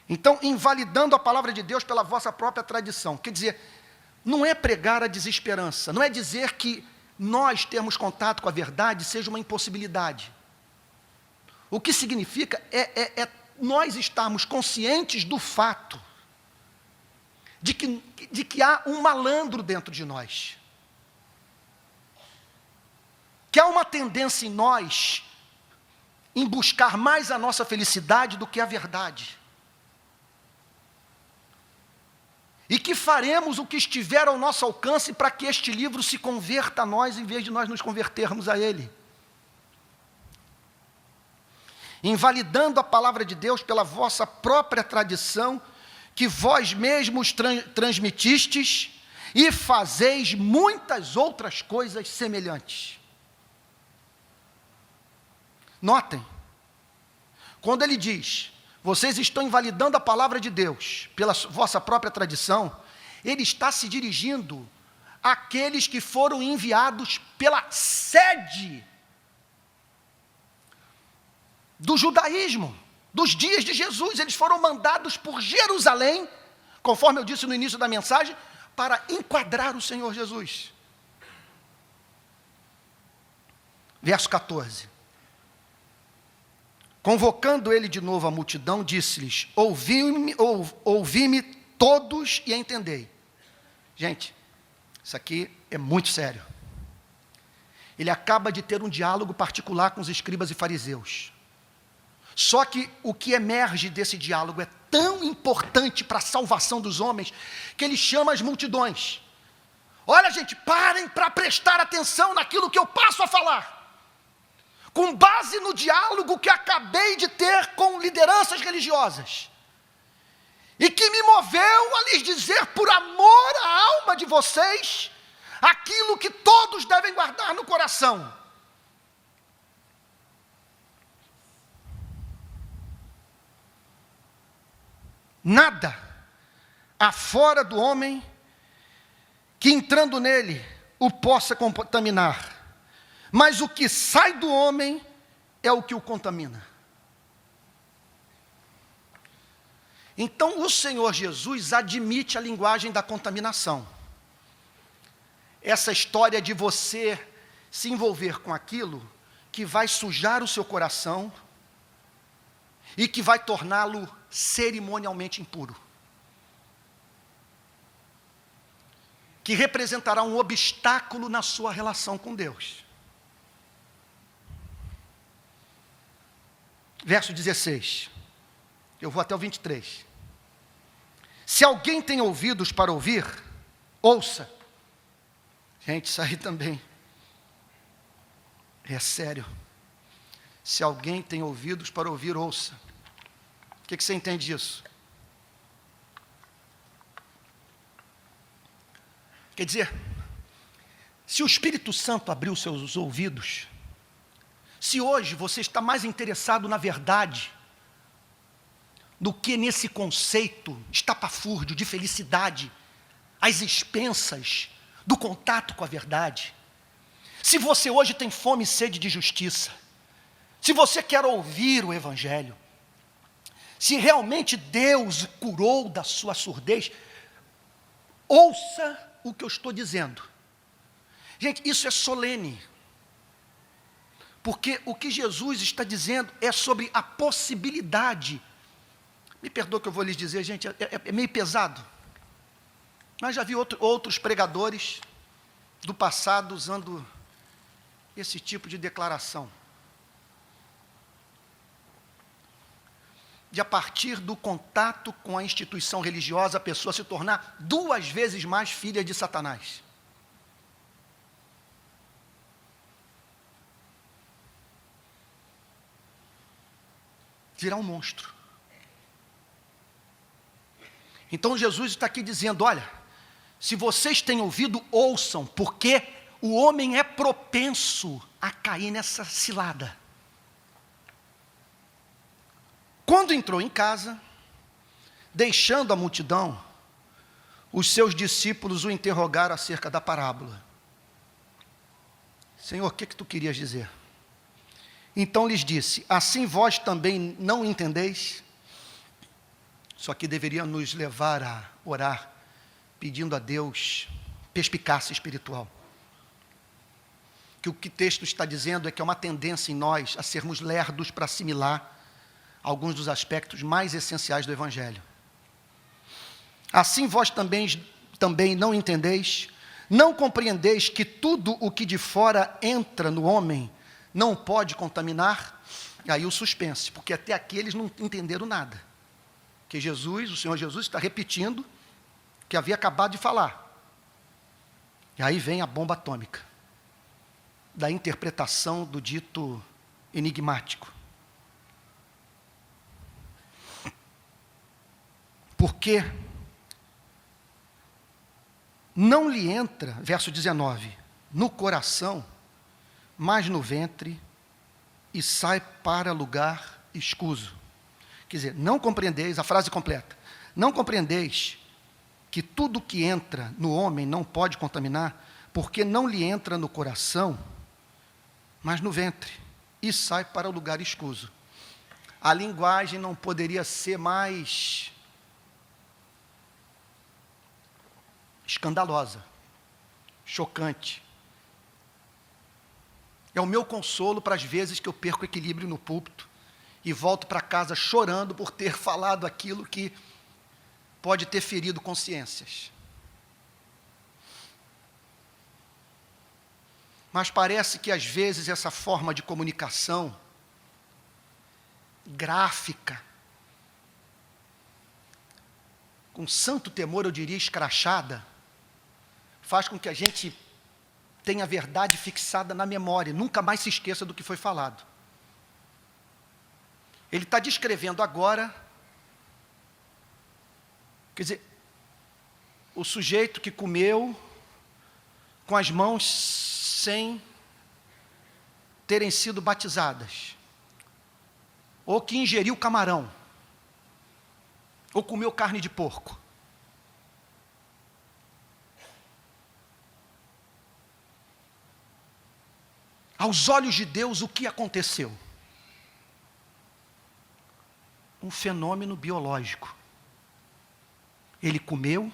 Então, invalidando a palavra de Deus pela vossa própria tradição, quer dizer, não é pregar a desesperança, não é dizer que nós termos contato com a verdade seja uma impossibilidade. O que significa é nós estarmos conscientes do fato de que há um malandro dentro de nós, que há uma tendência em nós em buscar mais a nossa felicidade do que a verdade. E que faremos o que estiver ao nosso alcance para que este livro se converta a nós, em vez de nós nos convertermos a ele. Invalidando a palavra de Deus pela vossa própria tradição, que vós mesmos transmitistes, e fazeis muitas outras coisas semelhantes. Notem, quando ele diz, vocês estão invalidando a palavra de Deus pela vossa própria tradição, ele está se dirigindo àqueles que foram enviados pela sede do judaísmo, dos dias de Jesus. Eles foram mandados por Jerusalém, conforme eu disse no início da mensagem, para enquadrar o Senhor Jesus. Verso 14. Convocando ele de novo a multidão, disse-lhes, ouvi-me todos e entendei. Gente, isso aqui é muito sério. Ele acaba de ter um diálogo particular com os escribas e fariseus. Só que o que emerge desse diálogo é tão importante para a salvação dos homens, que ele chama as multidões. Olha, gente, parem para prestar atenção naquilo que eu passo a falar. Com base no diálogo que acabei de ter com lideranças religiosas, e que me moveu a lhes dizer, por amor à alma de vocês, aquilo que todos devem guardar no coração. Nada há fora do homem que, entrando nele, o possa contaminar. Mas o que sai do homem é o que o contamina. Então, o Senhor Jesus admite a linguagem da contaminação. Essa história de você se envolver com aquilo que vai sujar o seu coração e que vai torná-lo cerimonialmente impuro. Que representará um obstáculo na sua relação com Deus. Verso 16, eu vou até o 23. Se alguém tem ouvidos para ouvir, ouça. Gente, isso aí também é sério. Se alguém tem ouvidos para ouvir, ouça. O que você entende disso? Quer dizer, se o Espírito Santo abriu seus ouvidos, se hoje você está mais interessado na verdade do que nesse conceito estapafúrdio de felicidade, às expensas do contato com a verdade, se você hoje tem fome e sede de justiça, se você quer ouvir o Evangelho, se realmente Deus o curou da sua surdez, ouça o que eu estou dizendo. Gente, isso é solene. Porque o que Jesus está dizendo é sobre a possibilidade. Me perdoa que eu vou lhes dizer, gente, é meio pesado. Mas já vi outros pregadores do passado usando esse tipo de declaração. de, a partir do contato com a instituição religiosa, a pessoa se tornar 2 vezes mais filha de Satanás. Virar um monstro. Então Jesus está aqui dizendo, olha, se vocês têm ouvido, ouçam, porque o homem é propenso a cair nessa cilada. Quando entrou em casa, deixando a multidão, os seus discípulos o interrogaram acerca da parábola. Senhor, o que tu querias dizer? Então lhes disse, assim vós também não entendeis? Só que deveria nos levar a orar, pedindo a Deus perspicácia espiritual. Que o que o texto está dizendo é que é uma tendência em nós a sermos lerdos para assimilar alguns dos aspectos mais essenciais do Evangelho. Assim vós também não entendeis, não compreendeis que tudo o que de fora entra no homem não pode contaminar? E aí o suspense, porque até aqui eles não entenderam nada. Que o Senhor Jesus está repetindo o que havia acabado de falar. E aí vem a bomba atômica da interpretação do dito enigmático. Porque não lhe entra, verso 19, no coração, mas no ventre, e sai para lugar escuso. Quer dizer, não compreendeis, a frase completa, não compreendeis que tudo que entra no homem não pode contaminar, porque não lhe entra no coração, mas no ventre, e sai para o lugar escuso. A linguagem não poderia ser mais escandalosa, chocante. É o meu consolo para as vezes que eu perco o equilíbrio no púlpito e volto para casa chorando por ter falado aquilo que pode ter ferido consciências. Mas parece que às vezes essa forma de comunicação gráfica, com santo temor, eu diria escrachada, faz com que a gente tenha a verdade fixada na memória, nunca mais se esqueça do que foi falado. Ele está descrevendo agora, quer dizer, o sujeito que comeu com as mãos sem terem sido batizadas, ou que ingeriu camarão, ou comeu carne de porco. Aos olhos de Deus, o que aconteceu? Um fenômeno biológico. Ele comeu,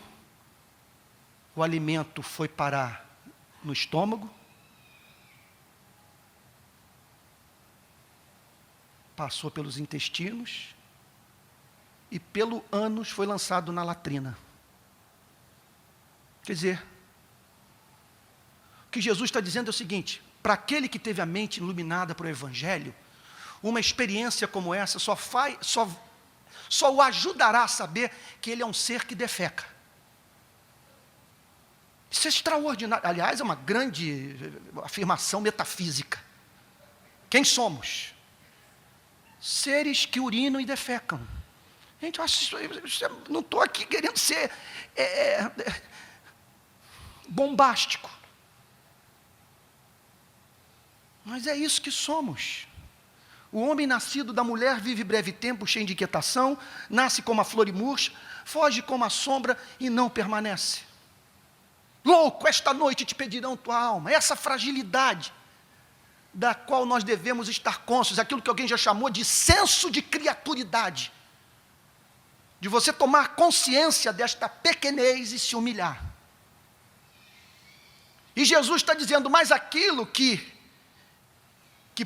o alimento foi parar no estômago, passou pelos intestinos e pelo ânus foi lançado na latrina. Quer dizer, o que Jesus está dizendo é o seguinte: para aquele que teve a mente iluminada para o Evangelho, uma experiência como essa só o ajudará a saber que ele é um ser que defeca. Isso é extraordinário. Aliás, é uma grande afirmação metafísica. Quem somos? Seres que urinam e defecam. Gente, eu acho não estou aqui querendo ser bombástico. Mas é isso que somos. O homem nascido da mulher vive breve tempo, cheio de inquietação, nasce como a flor e murcha, foge como a sombra e não permanece. Louco, esta noite te pedirão tua alma. Essa fragilidade da qual nós devemos estar cônscios, aquilo que alguém já chamou de senso de criaturidade, de você tomar consciência desta pequenez e se humilhar. E Jesus está dizendo, mas aquilo que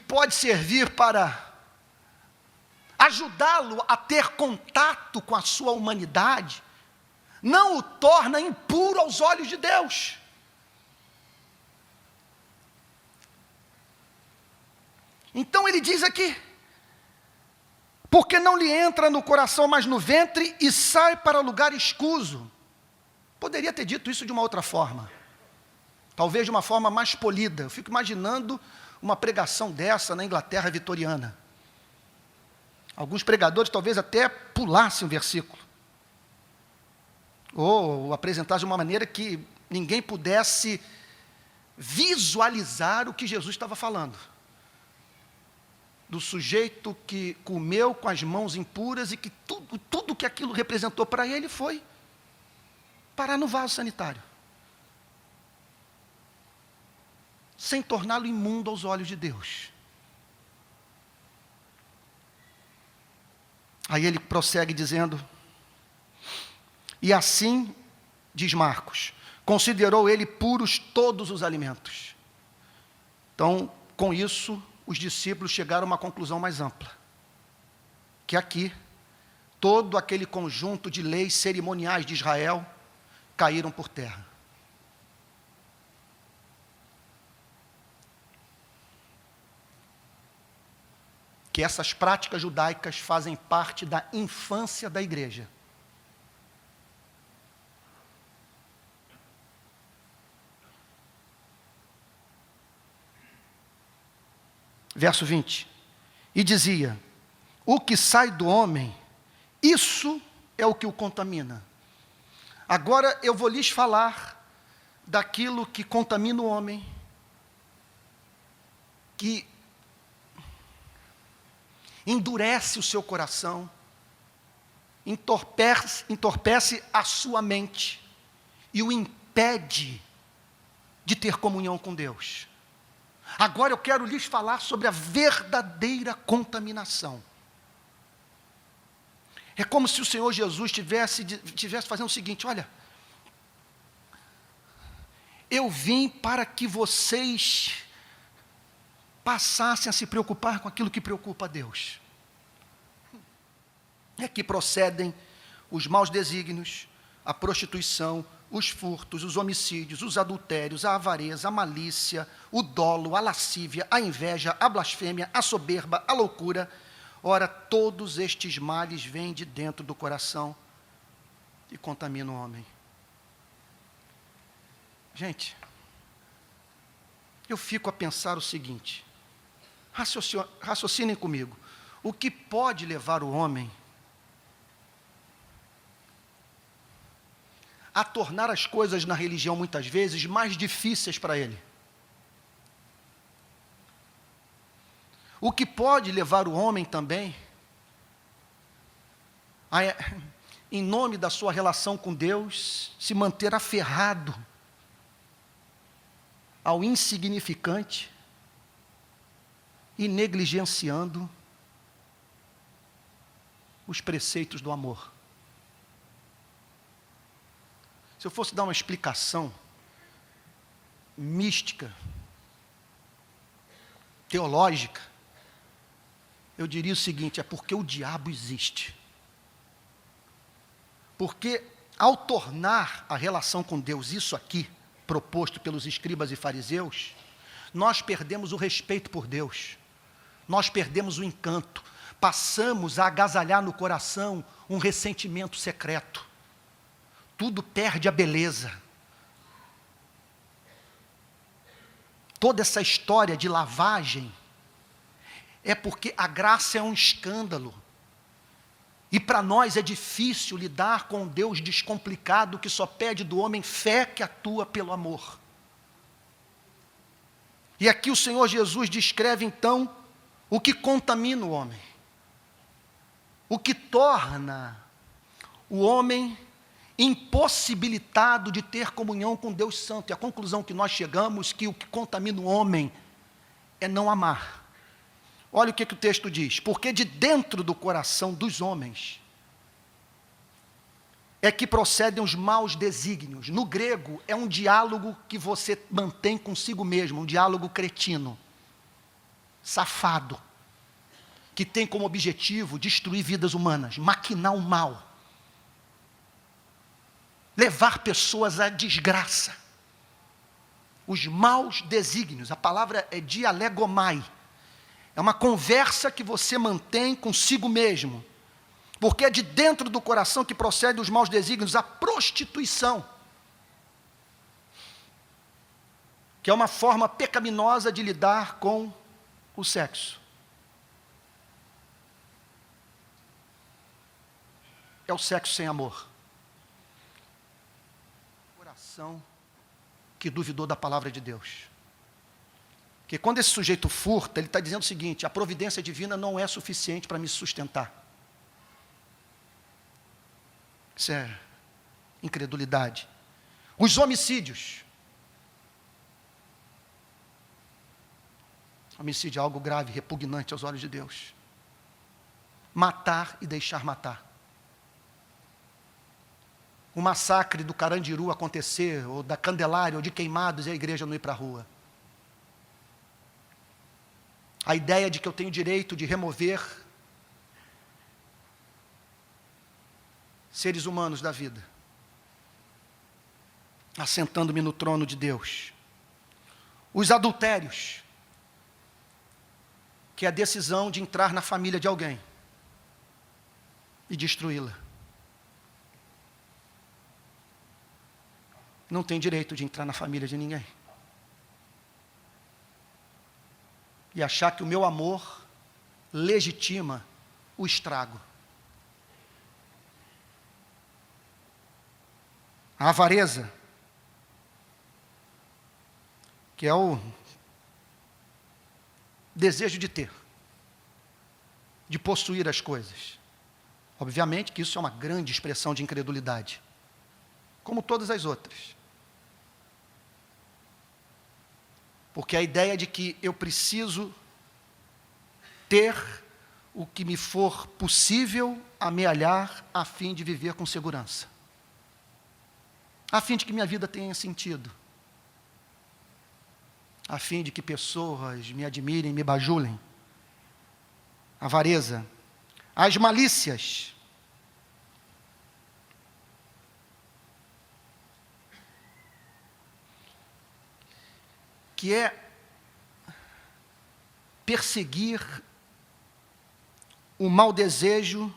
pode servir para ajudá-lo a ter contato com a sua humanidade, não o torna impuro aos olhos de Deus. Então ele diz aqui, Porque não lhe entra no coração, mas no ventre, e sai para lugar escuso. Poderia ter dito isso de uma outra forma, talvez de uma forma mais polida. Eu fico imaginando uma pregação dessa na Inglaterra vitoriana. Alguns pregadores talvez até pulassem o versículo, ou apresentassem de uma maneira que ninguém pudesse visualizar o que Jesus estava falando. Do sujeito que comeu com as mãos impuras e que tudo que aquilo representou para ele foi parar no vaso sanitário, sem torná-lo imundo aos olhos de Deus. Aí ele prossegue dizendo, e assim, diz Marcos, considerou ele puros todos os alimentos. Então, com isso, os discípulos chegaram a uma conclusão mais ampla, que aqui, todo aquele conjunto de leis cerimoniais de Israel caíram por terra. Que essas práticas judaicas fazem parte da infância da igreja. Verso 20. E dizia, o que sai do homem, isso é o que o contamina. Agora eu vou lhes falar daquilo que contamina o homem, que endurece o seu coração, entorpece a sua mente e o impede de ter comunhão com Deus. Agora eu quero lhes falar sobre a verdadeira contaminação. É como se o Senhor Jesus estivesse fazendo o seguinte, olha, eu vim para que vocês passassem a se preocupar com aquilo que preocupa a Deus. É que procedem os maus desígnios, a prostituição, os furtos, os homicídios, os adultérios, a avareza, a malícia, o dolo, a lascívia, a inveja, a blasfêmia, a soberba, a loucura. Ora, todos estes males vêm de dentro do coração e contaminam o homem. Gente, eu fico a pensar o seguinte, raciocinem comigo, o que pode levar o homem a tornar as coisas na religião muitas vezes mais difíceis para ele? O que pode levar o homem também a, em nome da sua relação com Deus, se manter aferrado ao insignificante e negligenciando os preceitos do amor? Se eu fosse dar uma explicação mística, teológica, eu diria o seguinte, é porque o diabo existe. Porque ao tornar a relação com Deus isso aqui, proposto pelos escribas e fariseus, nós perdemos o respeito por Deus, nós perdemos o encanto, passamos a agasalhar no coração um ressentimento secreto, tudo perde a beleza. Toda essa história de lavagem é porque a graça é um escândalo. E para nós é difícil lidar com um Deus descomplicado que só pede do homem fé que atua pelo amor. E aqui o Senhor Jesus descreve então o que contamina o homem. O que torna o homem impossibilitado de ter comunhão com Deus Santo. E a conclusão que nós chegamos, que o que contamina o homem é não amar. Olha o que o texto diz, porque de dentro do coração dos homens é que procedem os maus desígnios. No grego é um diálogo que você mantém consigo mesmo, um diálogo cretino, safado, que tem como objetivo destruir vidas humanas, maquinar o mal, levar pessoas à desgraça. Os maus desígnios, a palavra é dialegomai, É uma conversa que você mantém consigo mesmo. Porque é de dentro do coração que procedem os maus desígnios, a prostituição. Que é uma forma pecaminosa de lidar com o sexo. É o sexo sem amor. Coração que duvidou da palavra de Deus. Porque quando esse sujeito furta, ele está dizendo o seguinte: a providência divina não é suficiente para me sustentar. Isso é incredulidade. Os homicídios. Homicídio é algo grave, repugnante aos olhos de Deus. Matar e deixar matar. O massacre do Carandiru acontecer, ou da Candelária, ou de Queimados, e a igreja não ir para a rua. A ideia de que eu tenho direito de remover seres humanos da vida, assentando-me no trono de Deus. Os adultérios, que é a decisão de entrar na família de alguém e destruí-la. Não tem direito de entrar na família de ninguém. E achar que o meu amor legitima o estrago. A avareza, que é o desejo de ter, de possuir as coisas. Obviamente que isso é uma grande expressão de incredulidade, como todas as outras. Porque a ideia de que eu preciso ter o que me for possível amealhar a fim de viver com segurança. A fim de que minha vida tenha sentido. A fim de que pessoas me admirem, me bajulem. Avareza. As malícias. Que é perseguir o mau desejo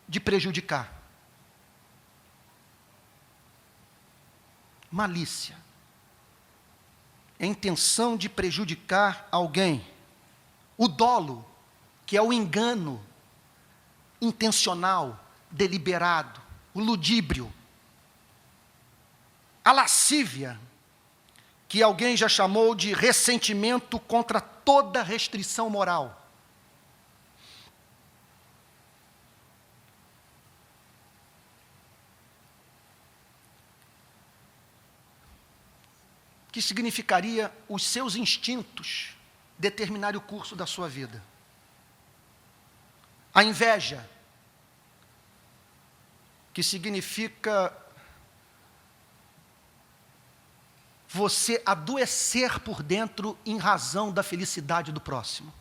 de prejudicar. Malícia. É a intenção de prejudicar alguém. O dolo, que é o engano intencional, deliberado, o ludíbrio. A lascívia, que alguém já chamou de ressentimento contra toda restrição moral. Que significaria os seus instintos determinarem o curso da sua vida. A inveja, que significa você adoecer por dentro em razão da felicidade do próximo.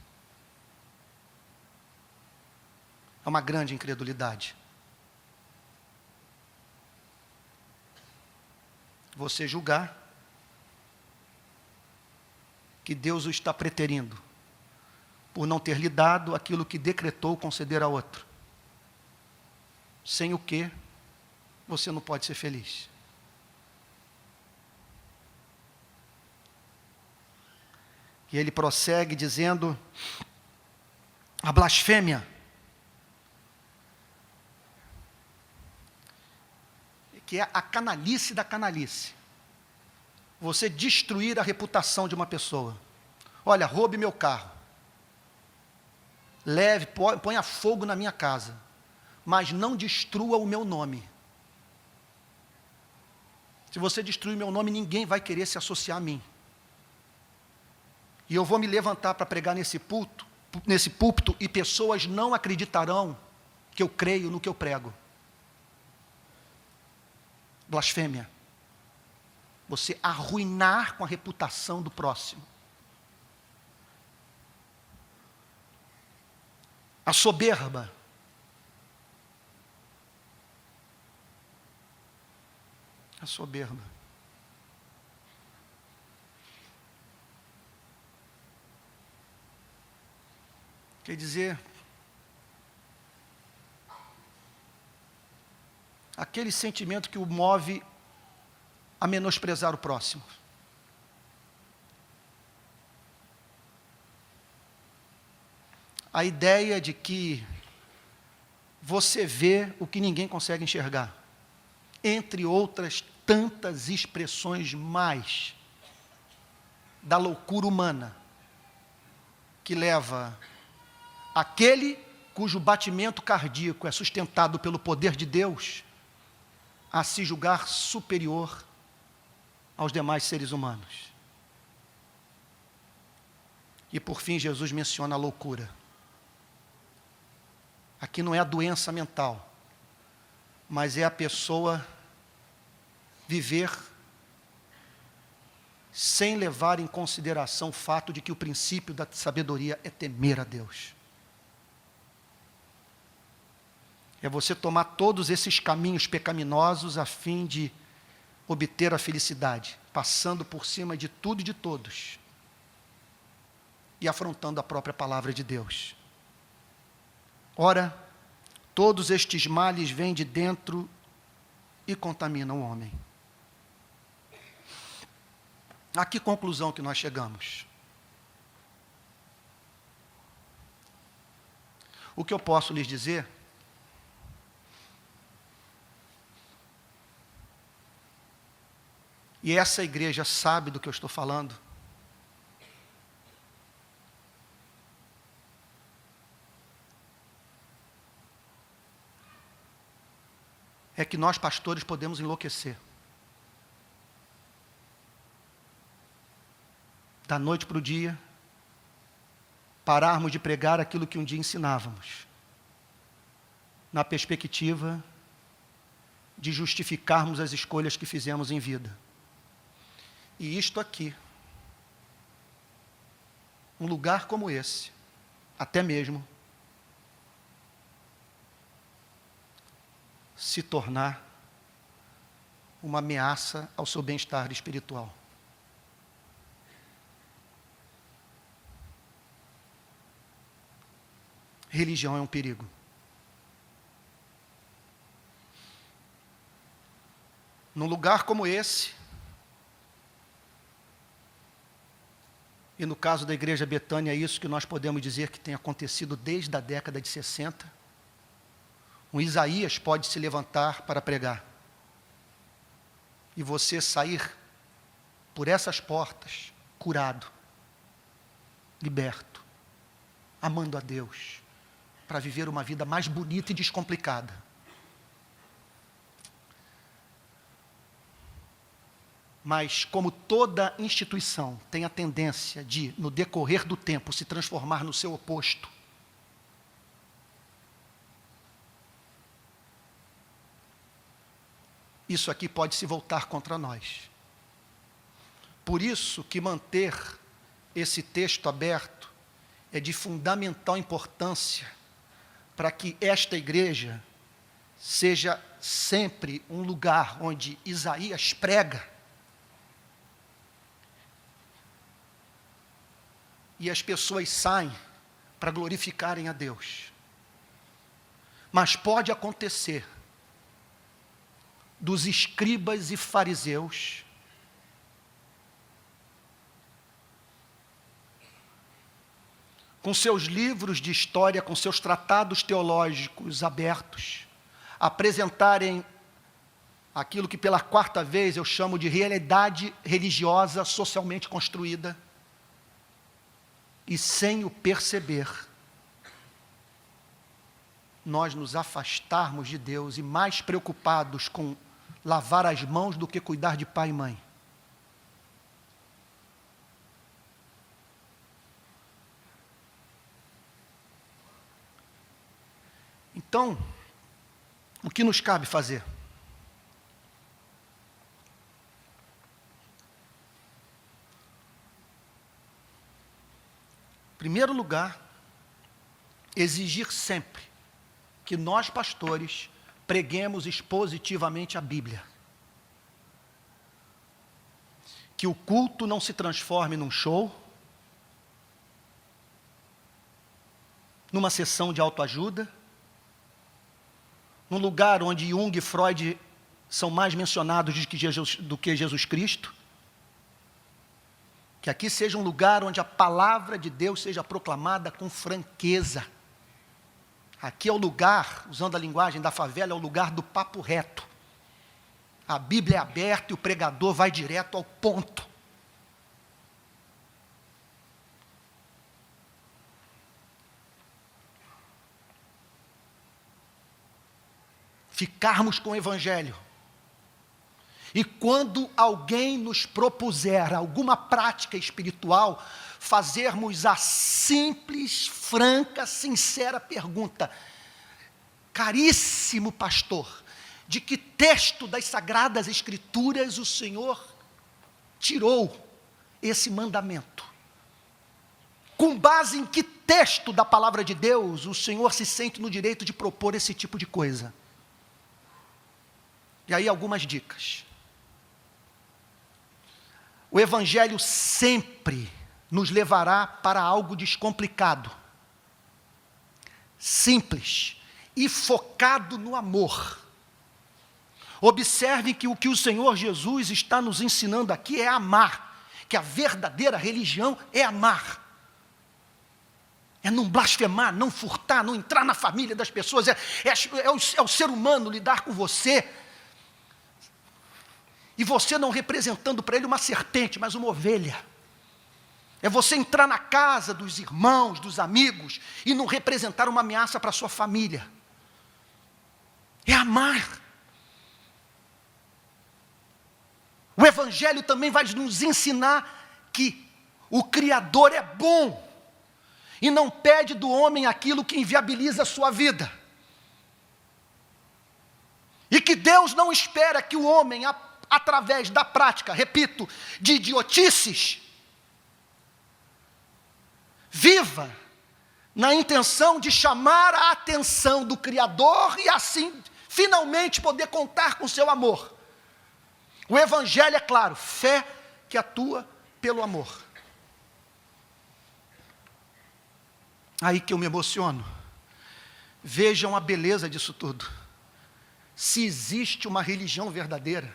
É uma grande incredulidade. Você julgar que Deus o está preterindo por não ter lhe dado aquilo que decretou conceder a outro. Sem o que você não pode ser feliz. E ele prossegue dizendo, a blasfêmia, que é a canalice da canalice. Você destruir a reputação de uma pessoa. Olha, roube meu carro. Leve, ponha fogo na minha casa. Mas não destrua o meu nome. Se você destruir o meu nome, ninguém vai querer se associar a mim. E eu vou me levantar para pregar nesse púlpito e pessoas não acreditarão que eu creio no que eu prego. Blasfêmia. Você arruinar com a reputação do próximo. A soberba. A soberba. Quer dizer, aquele sentimento que o move a menosprezar o próximo. A ideia de que você vê o que ninguém consegue enxergar, entre outras tantas expressões mais da loucura humana, que leva aquele cujo batimento cardíaco é sustentado pelo poder de Deus a se julgar superior aos demais seres humanos. E por fim, Jesus menciona a loucura. Aqui não é a doença mental, mas é a pessoa viver sem levar em consideração o fato de que o princípio da sabedoria é temer a Deus. É você tomar todos esses caminhos pecaminosos a fim de obter a felicidade, passando por cima de tudo e de todos, e afrontando a própria palavra de Deus. Ora, todos estes males vêm de dentro e contaminam o homem. A que conclusão que nós chegamos? O que eu posso lhes dizer e essa igreja sabe do que eu estou falando, é que nós pastores podemos enlouquecer. Da noite para o dia, pararmos de pregar aquilo que um dia ensinávamos, na perspectiva de justificarmos as escolhas que fizemos em vida. E isto aqui, um lugar como esse, até mesmo, se tornar uma ameaça ao seu bem-estar espiritual. Religião é um perigo. Num lugar como esse, e no caso da Igreja Betânia, é isso que nós podemos dizer que tem acontecido desde a década de 60, um Isaías pode se levantar para pregar, e você sair por essas portas, curado, liberto, amando a Deus, para viver uma vida mais bonita e descomplicada. Mas como toda instituição tem a tendência de, no decorrer do tempo, se transformar no seu oposto, isso aqui pode se voltar contra nós. Por isso que manter esse texto aberto é de fundamental importância para que esta igreja seja sempre um lugar onde Isaías prega e as pessoas saem para glorificarem a Deus. Mas pode acontecer dos escribas e fariseus com seus livros de história, com seus tratados teológicos abertos, apresentarem aquilo que pela quarta vez eu chamo de realidade religiosa socialmente construída, e sem o perceber, nós nos afastarmos de Deus e mais preocupados com lavar as mãos do que cuidar de pai e mãe. Então, o que nos cabe fazer? Em primeiro lugar, exigir sempre que nós, pastores, preguemos expositivamente a Bíblia. Que o culto não se transforme num show, numa sessão de autoajuda, num lugar onde Jung e Freud são mais mencionados do que Jesus Cristo. Que aqui seja um lugar onde a palavra de Deus seja proclamada com franqueza. Aqui é o lugar, usando a linguagem da favela, é o lugar do papo reto. A Bíblia é aberta e o pregador vai direto ao ponto. Ficarmos com o Evangelho. E quando alguém nos propuser alguma prática espiritual, fazermos a simples, franca, sincera pergunta: caríssimo pastor, de que texto das Sagradas Escrituras o Senhor tirou esse mandamento? Com base em que texto da palavra de Deus o Senhor se sente no direito de propor esse tipo de coisa? E aí algumas dicas. O Evangelho sempre nos levará para algo descomplicado, simples e focado no amor. Observe que o Senhor Jesus está nos ensinando aqui é amar, que a verdadeira religião é amar. É não blasfemar, não furtar, não entrar na família das pessoas, é o ser humano lidar com você. E você não representando para ele uma serpente, mas uma ovelha. É você entrar na casa dos irmãos, dos amigos, e não representar uma ameaça para a sua família. É amar. O Evangelho também vai nos ensinar que o Criador é bom, e não pede do homem aquilo que inviabiliza a sua vida. E que Deus não espera que o homem, através da prática, repito, de idiotices, viva na intenção de chamar a atenção do Criador e assim, finalmente, poder contar com seu amor. O Evangelho é claro, fé que atua pelo amor. Aí que eu me emociono. Vejam a beleza disso tudo. Se existe uma religião verdadeira,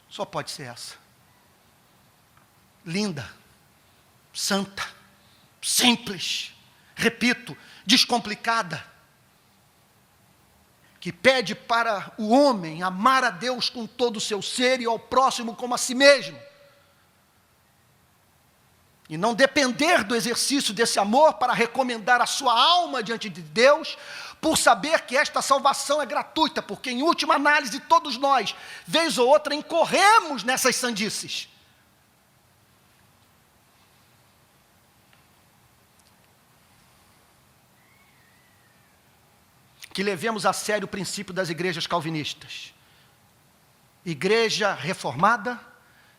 só pode ser essa. Linda, santa, simples, repito, descomplicada, que pede para o homem amar a Deus com todo o seu ser e ao próximo como a si mesmo. E não depender do exercício desse amor para recomendar a sua alma diante de Deus, por saber que esta salvação é gratuita, porque em última análise todos nós, vez ou outra, incorremos nessas sandices. Que levemos a sério o princípio das igrejas calvinistas. Igreja reformada,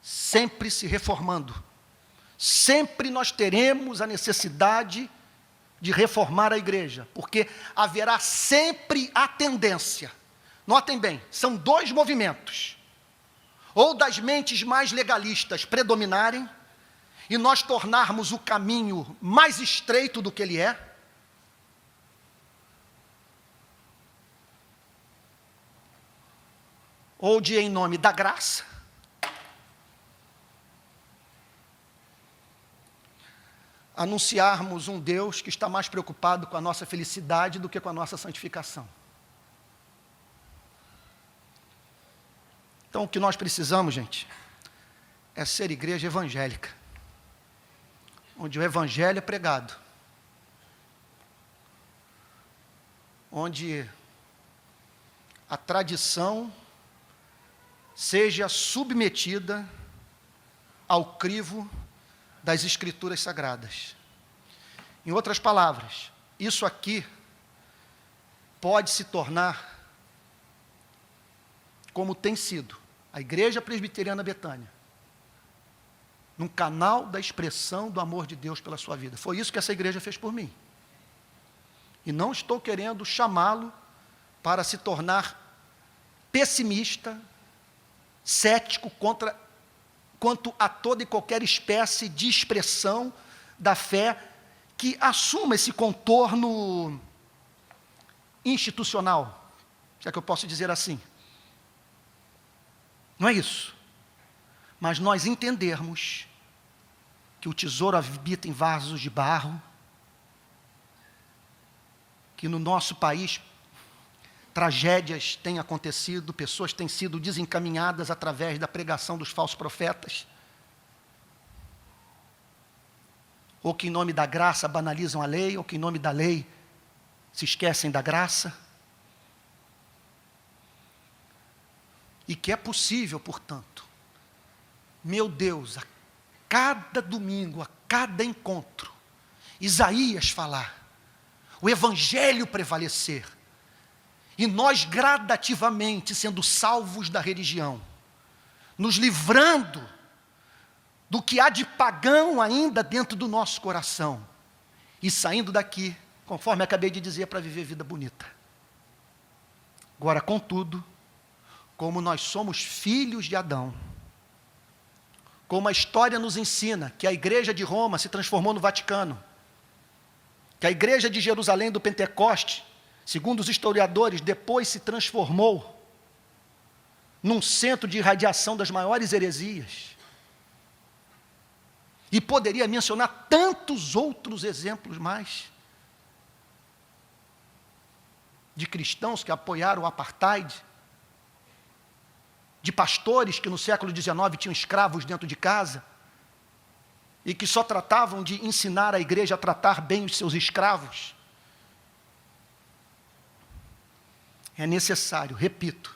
sempre se reformando. Sempre nós teremos a necessidade de reformar a igreja, porque haverá sempre a tendência, notem bem, são dois movimentos, ou das mentes mais legalistas predominarem, e nós tornarmos o caminho mais estreito do que ele é, ou de, em nome da graça, anunciarmos um Deus que está mais preocupado com a nossa felicidade do que com a nossa santificação. Então, o que nós precisamos, gente, é ser igreja evangélica, onde o evangelho é pregado, onde a tradição seja submetida ao crivo das Escrituras Sagradas. Em outras palavras, isso aqui pode se tornar, como tem sido, a Igreja Presbiteriana Betânia, num canal da expressão do amor de Deus pela sua vida. Foi isso que essa igreja fez por mim. E não estou querendo chamá-lo para se tornar pessimista, cético quanto a toda e qualquer espécie de expressão da fé que assuma esse contorno institucional, se é que eu posso dizer assim. Não é isso. Mas nós entendermos que o tesouro habita em vasos de barro, que no nosso país tragédias têm acontecido, pessoas têm sido desencaminhadas através da pregação dos falsos profetas, ou que em nome da graça banalizam a lei, ou que em nome da lei se esquecem da graça. E que é possível, portanto, meu Deus, a cada domingo, a cada encontro, Isaías falar, o Evangelho prevalecer, e nós gradativamente sendo salvos da religião, nos livrando do que há de pagão ainda dentro do nosso coração, e saindo daqui, conforme acabei de dizer, para viver vida bonita. Agora, contudo, como nós somos filhos de Adão, como a história nos ensina que a igreja de Roma se transformou no Vaticano, que a igreja de Jerusalém do Pentecoste, segundo os historiadores, depois se transformou num centro de irradiação das maiores heresias. E poderia mencionar tantos outros exemplos mais, de cristãos que apoiaram o apartheid, de pastores que no século XIX tinham escravos dentro de casa, e que só tratavam de ensinar a igreja a tratar bem os seus escravos. É necessário, repito,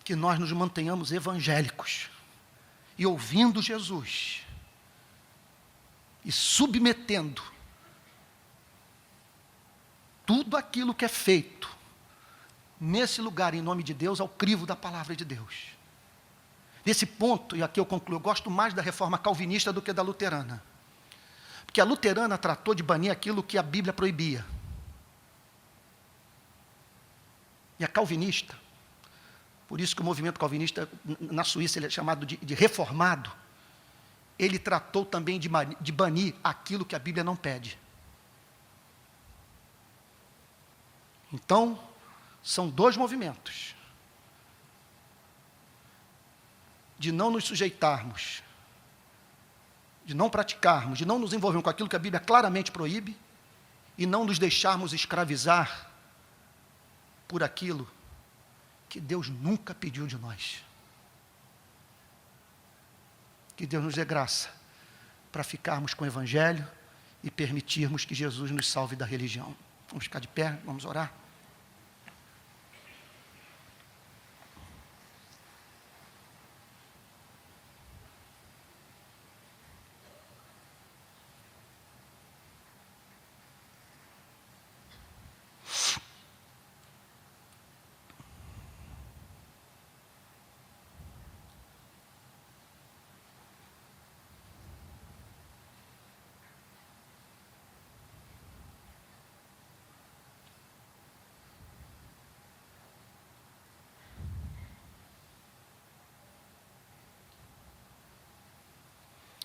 que nós nos mantenhamos evangélicos, e ouvindo Jesus, e submetendo tudo aquilo que é feito nesse lugar, em nome de Deus, ao crivo da palavra de Deus. Nesse ponto, e aqui eu concluo, eu gosto mais da reforma calvinista do que da luterana. Porque a luterana tratou de banir aquilo que a Bíblia proibia. E a calvinista, por isso que o movimento calvinista, na Suíça, ele é chamado de reformado, ele tratou também de banir aquilo que a Bíblia não pede. Então, são dois movimentos. De não nos sujeitarmos, de não praticarmos, de não nos envolvermos com aquilo que a Bíblia claramente proíbe, e não nos deixarmos escravizar por aquilo que Deus nunca pediu de nós. Que Deus nos dê graça para ficarmos com o Evangelho e permitirmos que Jesus nos salve da religião. Vamos ficar de pé, vamos orar.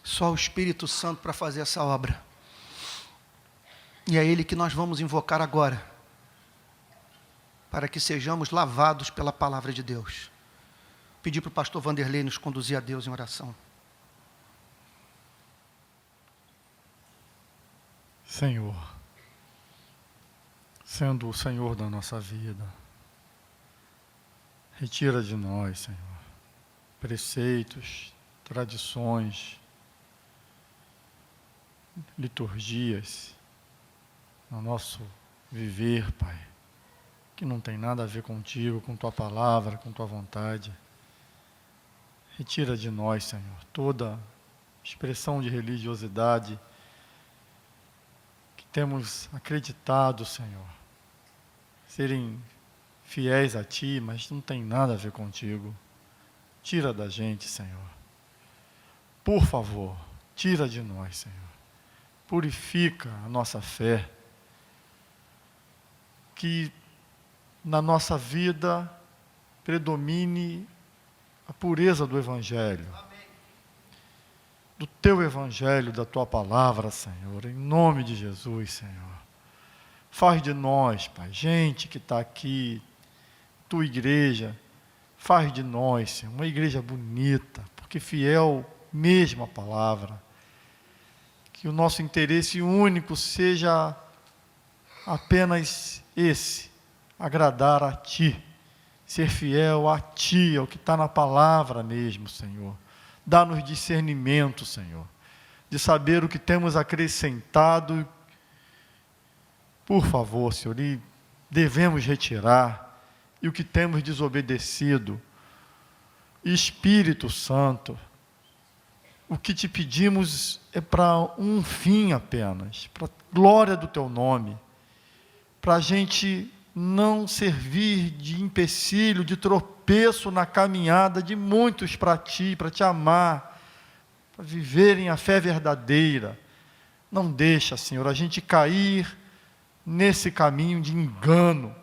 Só o Espírito Santo para fazer essa obra. E é Ele que nós vamos invocar agora, para que sejamos lavados pela palavra de Deus. Pedir para o pastor Vanderlei nos conduzir a Deus em oração. Senhor, sendo o Senhor da nossa vida, retira de nós, Senhor, preceitos, tradições, liturgias no nosso viver, Pai, que não tem nada a ver contigo, com tua palavra, com tua vontade. Retira de nós, Senhor, toda expressão de religiosidade que temos acreditado, Senhor, serem fiéis a Ti, mas não tem nada a ver contigo. Tira da gente, Senhor. Por favor, tira de nós, Senhor. Purifica a nossa fé, que na nossa vida predomine a pureza do Evangelho. Amém. do teu evangelho, da tua palavra, Senhor, em nome de Jesus, Senhor. Faz de nós, Pai, gente que está aqui, tua igreja, faz de nós, Senhor, uma igreja bonita, porque fiel mesmo à palavra. Que o nosso interesse único seja apenas esse, agradar a Ti, ser fiel a Ti, ao que está na palavra mesmo, Senhor. Dá-nos discernimento, Senhor, de saber o que temos acrescentado, por favor, Senhor, e devemos retirar, e o que temos desobedecido. Espírito Santo, o que te pedimos é para um fim apenas, para a glória do teu nome, para a gente não servir de empecilho, de tropeço na caminhada de muitos para ti, para te amar, para viverem a fé verdadeira. Não deixa, Senhor, a gente cair nesse caminho de engano.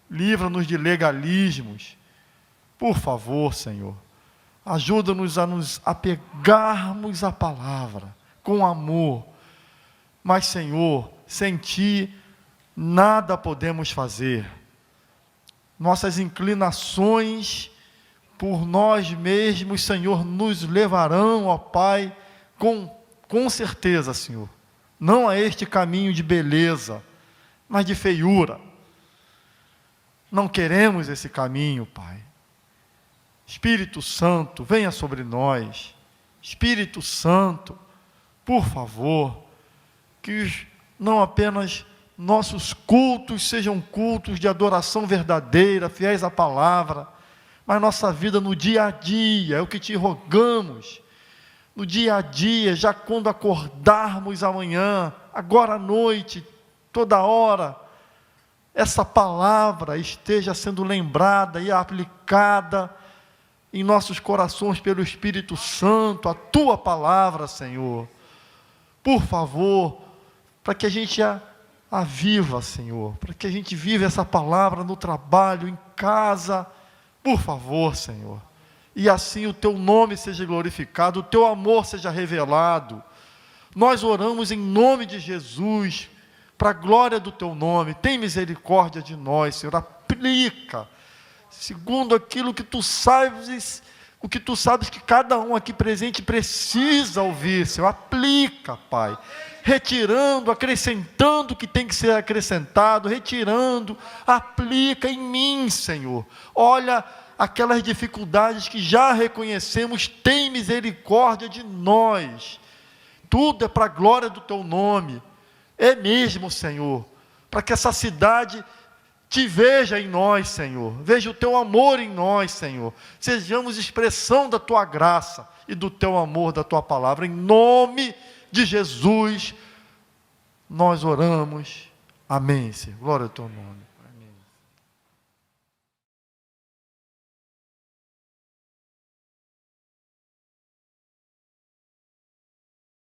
Livra-nos de legalismos. Por favor, Senhor, ajuda-nos a nos apegarmos à palavra, com amor. Mas, Senhor, sem Ti, nada podemos fazer. Nossas inclinações por nós mesmos, Senhor, nos levarão, ó Pai, com certeza, Senhor, não a este caminho de beleza, mas de feiura. Não queremos esse caminho, Pai. Espírito Santo, venha sobre nós. Espírito Santo, por favor, que não apenas nossos cultos sejam cultos de adoração verdadeira, fiéis à palavra, mas nossa vida no dia a dia, é o que te rogamos, no dia a dia, já quando acordarmos amanhã, agora à noite, toda hora, essa palavra esteja sendo lembrada e aplicada em nossos corações pelo Espírito Santo, a Tua palavra, Senhor. Por favor, para que a gente a viva, Senhor, para que a gente viva essa palavra no trabalho, em casa, por favor, Senhor. E assim o Teu nome seja glorificado, o Teu amor seja revelado. Nós oramos em nome de Jesus, para a glória do Teu nome. Tem misericórdia de nós, Senhor. Aplica, segundo aquilo que Tu sabes, o que Tu sabes que cada um aqui presente precisa ouvir, Senhor. Aplica, Pai, retirando, acrescentando o que tem que ser acrescentado, retirando, aplica em mim, Senhor. Olha aquelas dificuldades que já reconhecemos, tem misericórdia de nós. Tudo é para a glória do Teu nome. É mesmo, Senhor, para que essa cidade Te veja em nós, Senhor, veja o Teu amor em nós, Senhor, sejamos expressão da Tua graça e do Teu amor, da Tua palavra, em nome de Jesus, nós oramos, amém, Senhor, glória ao Teu nome.